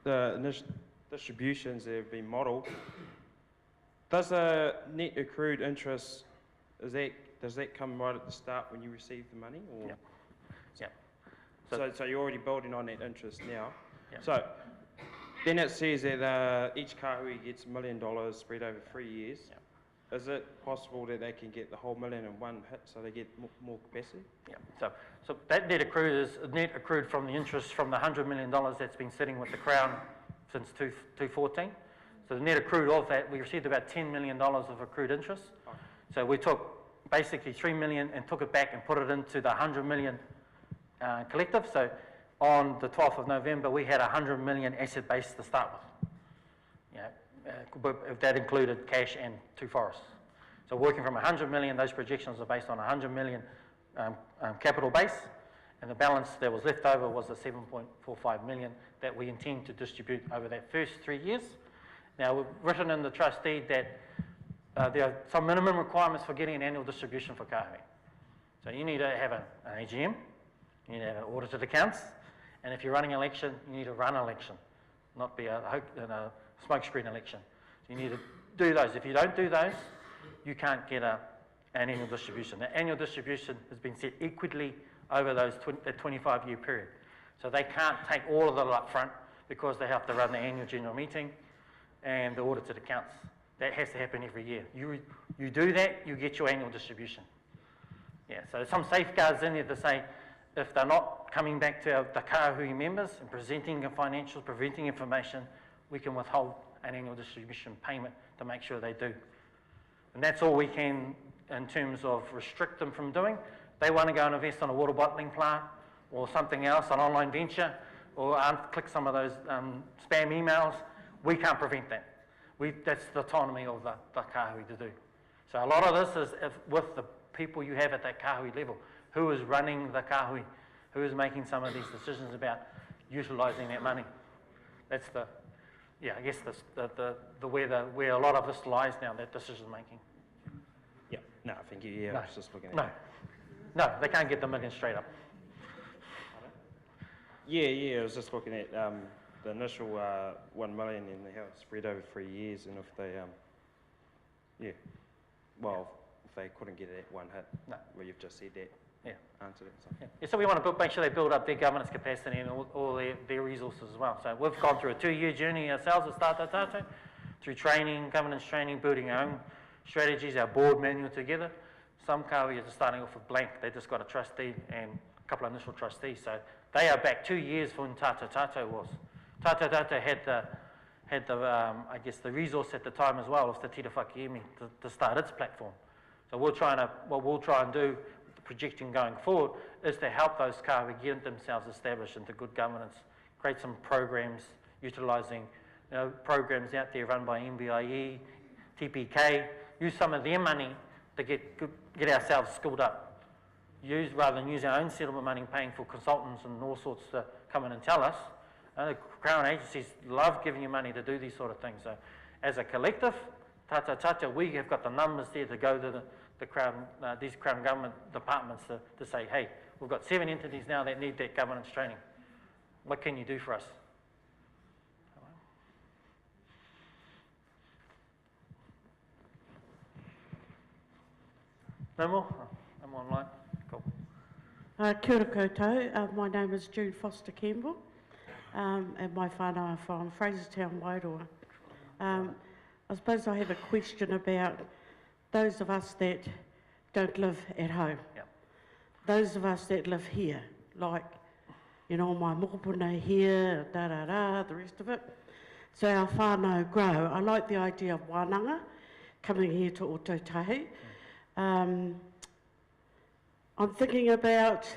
the distributions that have been modelled, does a net accrued interest, does that come right at the start when you receive the money? Or? So you're already building on that interest now. So then it says that each Kāhui gets $1 million spread over 3 years. Is it possible that they can get the whole million in one hit so they get more capacity?
So that net accrued is net accrued from the interest from the $100 million that's been sitting with the Crown since 2014. So the net accrued of that, we received about $10 million of accrued interest. So we took basically $3 million and took it back and put it into the $100 million collective. So on the 12th of November, we had a $100 million asset base to start with. That included cash and 2 forests. So working from 100 million, those projections are based on 100 million capital base, and the balance that was left over was the 7.45 million that we intend to distribute over that first 3 years. Now, we've written in the trust deed that there are some minimum requirements for getting an annual distribution for Kāhui. So you need to have an AGM, you need to have audited accounts, and if you're running an election, you need to run an election, not be a smokescreen election. So you need to do those. If you don't do those, you can't get an annual distribution. The annual distribution has been set equitably over that 25-year period. So they can't take all of it up front because they have to run the annual general meeting and the audited accounts. That has to happen every year. You do that, you get your annual distribution. So there's some safeguards in there to say if they're not coming back to the Kāhui members and presenting the financials, presenting information, we can withhold an annual distribution payment to make sure they do. And that's all we can in terms of restrict them from doing. They want to go and invest on a water bottling plant or something else, an online venture, or click some of those spam emails. We can't prevent that. That's the autonomy of the kahui to do. So a lot of this is with the people you have at that kahui level. Who is running the kahui? Who is making some of these decisions about utilising that money? That's I guess where a lot of this lies now, that decision making.
Yeah, no, thank you. Yeah,
No.
I was just looking at
No, they can't get the million straight up.
Yeah, I was just looking at the initial 1 million and how it's spread over 3 years, and if they, if they couldn't get it at one hit, well, you've just said that.
Yeah.
Answered it. So.
Yeah, so we want to make sure they build up their governance capacity and all their resources as well. So we've gone through a 2-year journey ourselves as Tata Tata, through training, governance training, building our own strategies, our board manual together. Some kahui are just starting off with blank. They just got a trustee and a couple of initial trustees. So they are back 2 years from when Tata Tata was. Tata Tata had the resource at the time as well of the Tira Whakiemi to start its platform. So what we'll try and do, the projection going forward, is to help those kahui get themselves established into good governance, create some programs utilising programs out there run by MBIE, TPK, use some of their money to get ourselves skilled up. Rather than use our own settlement money paying for consultants and all sorts to come in and tell us. The Crown agencies love giving you money to do these sort of things. So as a collective, Tata Tata, we have got the numbers there to go to the Crown, these Crown government departments to say, hey, we've got 7 entities now that need that governance training. What can you do for us? No more? I'm online. Cool.
Kia ora koutou. My name is June Foster Campbell, and my whānau are from Frasertown, Wairoa. I suppose I have a question about those of us that don't live at home.
Yep.
Those of us that live here, like, my mokopuna here, the rest of it. So our whānau grow. I like the idea of wānanga coming here to Otautahi. I'm thinking about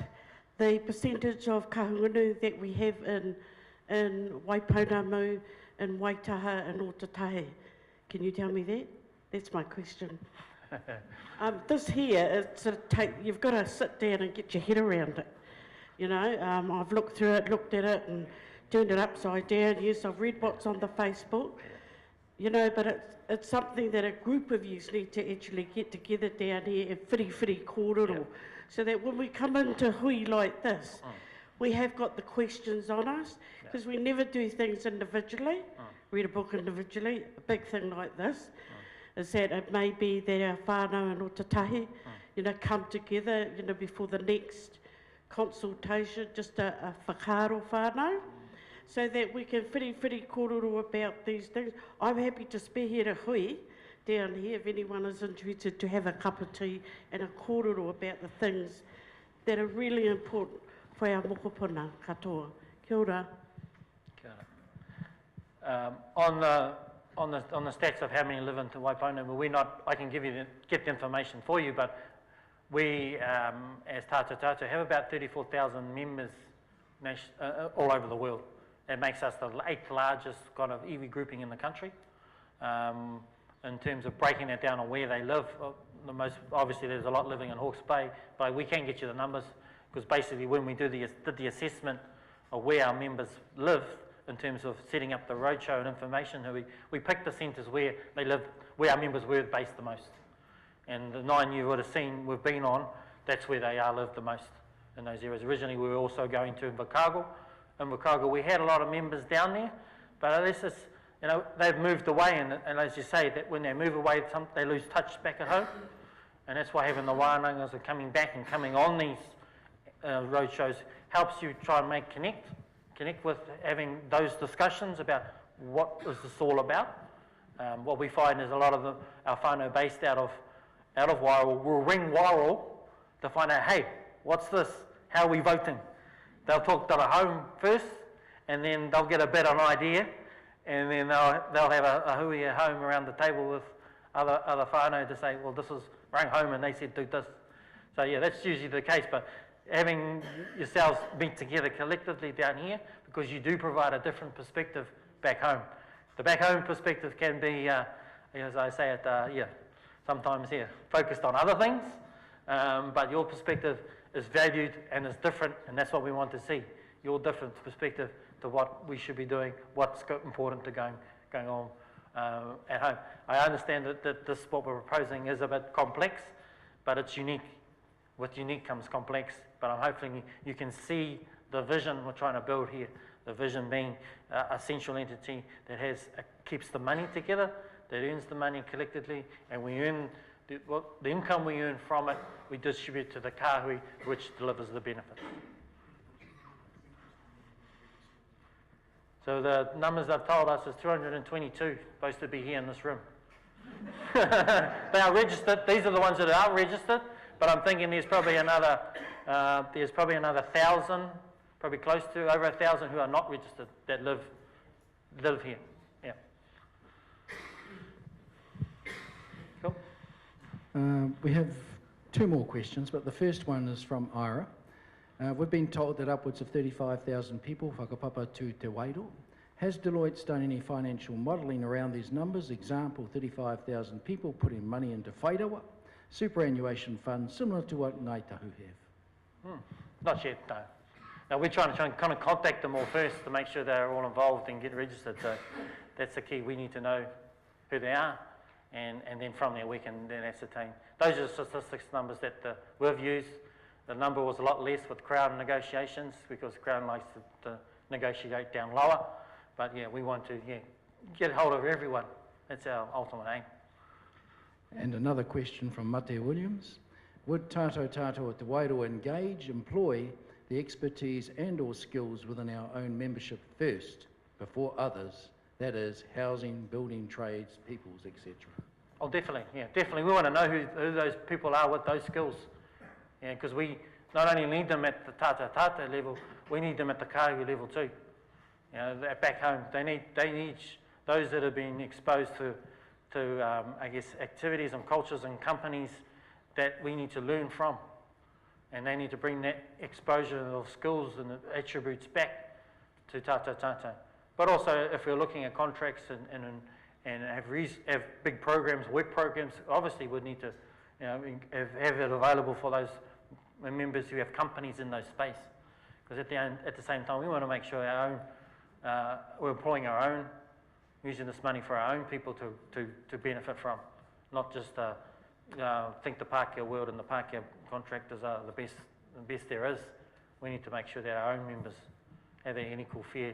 the percentage of kahungunu that we have in Waipounamu, in Waitaha and Otautahi. Can you tell me that? That's my question. This here, you've got to sit down and get your head around it. I've looked through it, looked at it and turned it upside down. Yes, I've read what's on the Facebook. But it's something that a group of you need to actually get together down here and whiri kōrero, so that when we come into hui like this, we have got the questions on us, because we never do things individually, read a book individually. A big thing like this is that it may be that our whānau and Otautahi, come together, before the next consultation, just a whakaaro whānau, so that we can whiri kōrero about these things. I'm happy to spearhead a hui down here if anyone is interested to have a cup of tea and a kōrero about the things that are really important for our mokopuna katoa. Kia ora.
Kia ora. On the stats of how many live in Te Waipounamu, I can get the information for you, but we, as Tata Tata, have about 34,000 members all over the world. It makes us the 8th largest kind of iwi grouping in the country. In terms of breaking that down on where they live, obviously there's a lot living in Hawke's Bay, but we can get you the numbers, because basically when we did the assessment of where our members live in terms of setting up the roadshow and information, we picked the centres where they live, where our members were based the most. And the 9 you would have seen we've been on, that's where they live the most in those areas. Originally we were also going to Invercargill. In Invercargill we had a lot of members down there, but this is, they've moved away, and as you say, that when they move away, they lose touch back at home, and that's why having the wānangas are coming back and coming on these road shows helps you try and connect with having those discussions about what is this all about. What we find is a lot of our whānau based out of Wairau will ring Wairau to find out, hey, what's this? How are we voting? They'll talk to the home first, and then they'll get a better idea, and then they'll have a hui at home around the table with other whānau to say, well, this is rang home and they said do this. So yeah, that's usually the case, but having yourselves meet together collectively down here, because you do provide a different perspective back home The back home perspective can be, as I say it, sometimes focused on other things, but your perspective is valued and is different, and that's what we want to see. Your different perspective to what we should be doing, what's important to going on at home. I understand that this, what we're proposing, is a bit complex, but it's unique. With unique comes complex, but I'm hoping you can see the vision we're trying to build here. The vision being a central entity that keeps the money together, that earns the money collectively, and we earn the income we earn from it, we distribute to the kāhui, which delivers the benefits. So the numbers they've told us is 222 supposed to be here in this room. They are registered. These are the ones that are registered, but I'm thinking there's probably another 1,000, probably close to over 1,000 who are not registered that live here. Yeah. Cool.
We have two more questions, but the first one is from Ira. We've been told that upwards of 35,000 people whakapapa to Te Wairo. Has Deloitte done any financial modelling around these numbers? Example, 35,000 people putting money into whairawa, superannuation funds, similar to what Ngāi Tahu have?
Not yet, no. Now we're trying to kind of contact them all first to make sure they're all involved and get registered. So that's the key. We need to know who they are, and then from there we can then ascertain. Those are the statistics numbers that we've used. The number was a lot less with Crown negotiations because Crown likes to negotiate down lower. But yeah, we want to get hold of everyone. That's our ultimate aim.
And another question from Mate Williams. Would Tātou Tātou Te Wairo employ the expertise and or skills within our own membership first, before others, that is, housing, building trades, peoples, etc.?
Oh, definitely, yeah, definitely. We want to know who those people are with those skills. Yeah, because we not only need them at the Tātou Tātou level, we need them at the kāhui level too. You know, back home, they need those that have been exposed to I guess, activities and cultures and companies that we need to learn from. And they need to bring that exposure of skills and attributes back to Tātou Tātou. But also, if we're looking at contracts and have big programs, work programs, obviously we need to have it available for those members who have companies in those space. Because at the same time, we want to make sure we're employing our own, using this money for our own people to benefit from, not just think the Pākehā world and the Pākehā contractors are the best there is. We need to make sure that our own members have an equal fair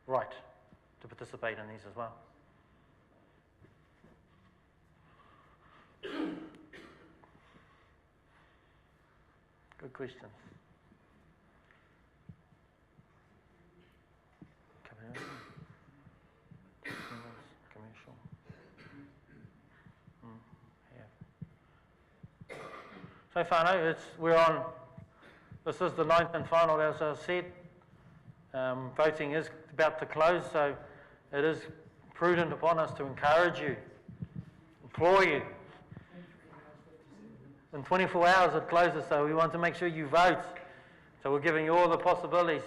right to participate in these as well. Good question. Commercial. So far, no, this is the 9th and final, as I said. Voting is about to close, so it is prudent upon us to encourage you, implore you. In 24 hours it closes, so we want to make sure you vote. So we're giving you all the possibilities,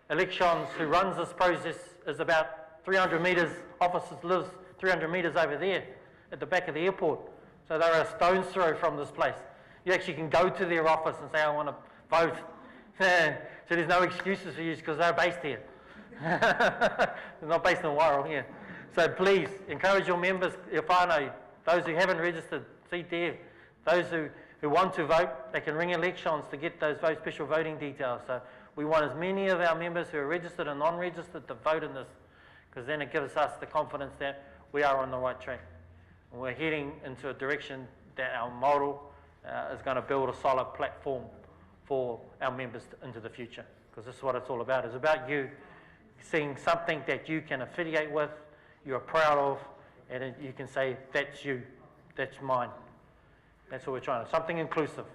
Elections, who runs this process, is about 300 metres, offices lives 300 metres over there at the back of the airport. So they're a stone's throw from this place. You actually can go to their office and say, I want to vote. So there's no excuses for you because they're based here. They're not based in Wairau here. So please, encourage your members, your whānau, those who haven't registered, see there. Those who want to vote, they can ring elections to get those special voting details. So we want as many of our members who are registered and non-registered to vote in this, because then it gives us the confidence that we are on the right track. And we're heading into a direction that our model is going to build a solid platform for our members into the future, because this is what it's all about. It's about you seeing something that you can affiliate with, you're proud of, and you can say, that's you, that's mine. That's what we're trying to, something inclusive,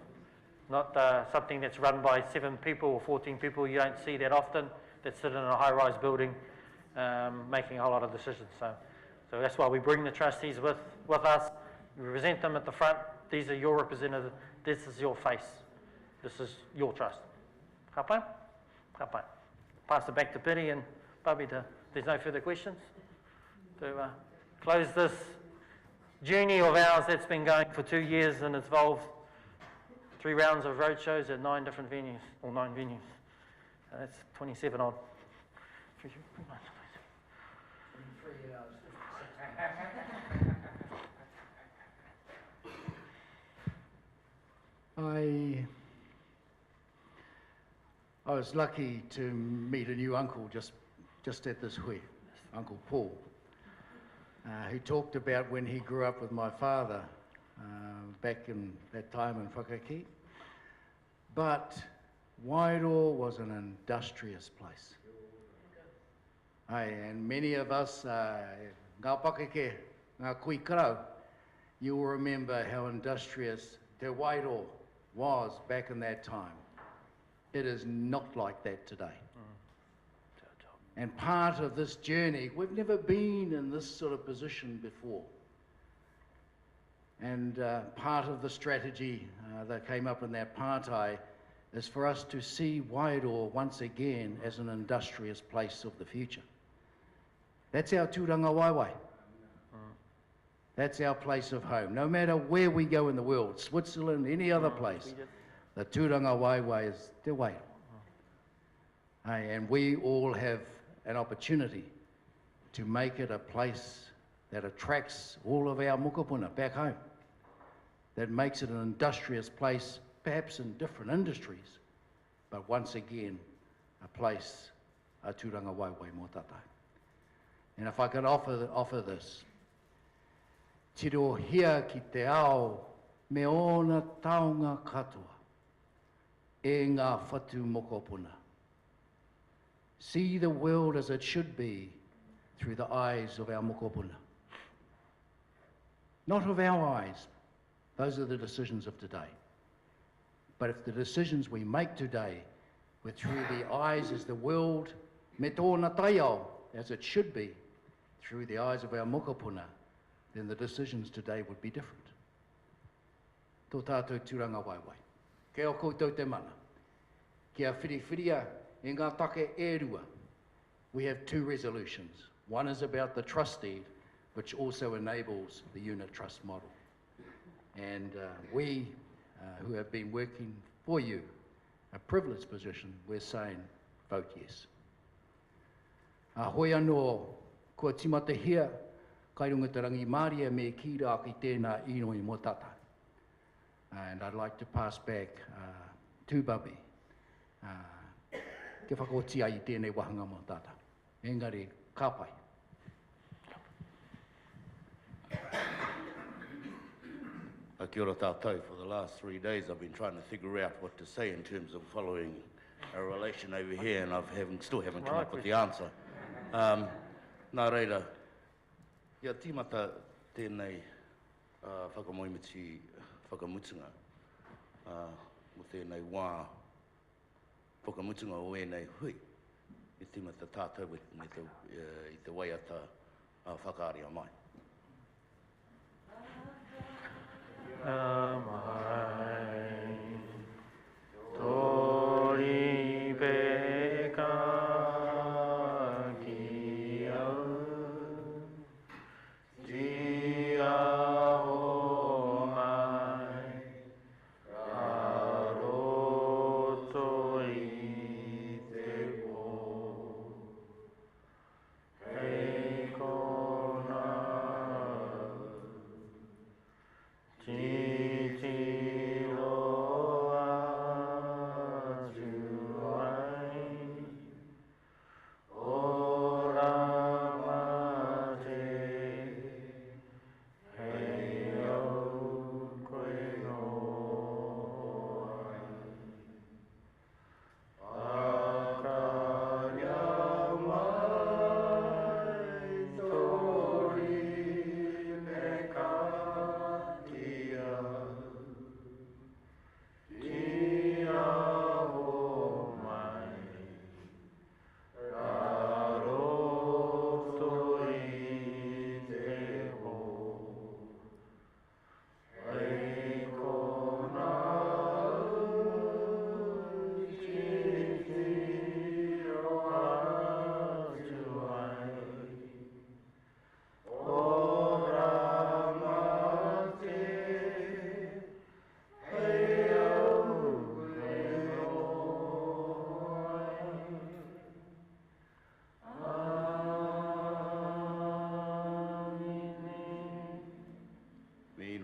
not something that's run by 7 people or 14 people you don't see that often, that sit in a high-rise building making a whole lot of decisions. So that's why we bring the trustees with us, we present them at the front. These are your representatives, this is your face, this is your trust. Ka pai? Ka pai. Pass it back to Piri and Bobby. There's no further questions? to close this journey of ours that's been going for 2 years and it's involved 3 rounds of road shows at 9 different venues, or 9 venues. That's 27 odd.
23 hours. I was lucky to meet a new uncle just at this hui, Uncle Paul, who talked about when he grew up with my father back in that time in Whakaki. But Wairoa was an industrious place. And many of us, ngā pakeke, ngā kui karau, you will remember how industrious Te Wairoa was back in that time. It is not like that today. And part of this journey, we've never been in this sort of position before. And part of the strategy that came up in that partai is for us to see Wairoa once again as an industrious place of the future. That's our tūranga waiwai. That's our place of home. No matter where we go in the world, Switzerland, any other place, the tūranga waiwai is te Wairoa. And we all have an opportunity to make it a place that attracts all of our mokopuna back home, that makes it an industrious place, perhaps in different industries, but once again, a place, a tūranga waiwai mō tātou. And if I could offer this, tiro hia ki te ao me ona taonga katoa e ngā whatu mokopuna. See the world as it should be through the eyes of our mokopuna. Not of our eyes. Those are the decisions of today. But if the decisions we make today were through the eyes as the world, me tōna taiao, as it should be, through the eyes of our mokopuna, then the decisions today would be different. Tō tātou tūranga waiwai. Kia o koutou te mana. Kia whiriwhiria e ngā take e rua. We have 2 resolutions. One is about the trust deed, which also enables the unit trust model. And we, who have been working for you, a privileged position, we're saying, vote yes. Hoi anō, kua timata hia, kai runga te rangi Māria me ki rā ki tēnā inoi mō tata. And I'd like to pass back to Bubby. Ke whakaotia I tēnei wahanga mō tata. Engari, ka pai.
Kia ora tātou. For the last 3 days I've been trying to figure out what to say in terms of following a relation over here, and I still haven't come up with the answer. Nā reira, ia tīmata tēnei whakamoimiti whakamutunga mo tēnei wā whakamutunga o ēnei hui. I tīmata tātou i te waiata whakaaria mai.
Amai tori peka ki au tia o mai raroto i te po hei kona Ti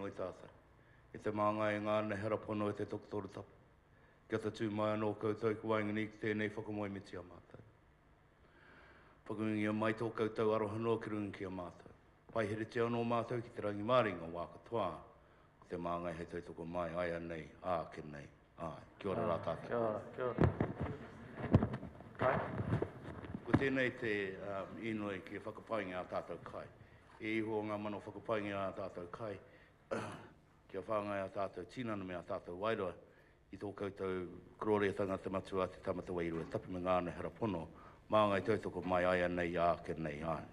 i tātai. E te māngai ngā ne hera pono e te tokotoru tapu. Kia ta tū mai anō koutou ku waingani ki tēnei whakamoe miti a mātou. Whakungi mai tō koutou aroha noa ki rungi ki a mātou. Pai here te anō mātou ki te rangi māringa wā katoa. Ko te māngai hei tau toko mai, ai anei, ke nei, ai. Kia ora rā tātou.
Kia ora, kia ora. Kai?
Ko tēnei te inoi ki whakapainga a tātou kai. E iho ngā mano whakapainga a tātou kai. Kia whāngai a tātou tinana me a tātou wairoa. I tō koutou kroreatanga te matua te tamata wairua. Tapi me ngāne hera pono. Māngai tautoko mai ai anei, ke nei, ai.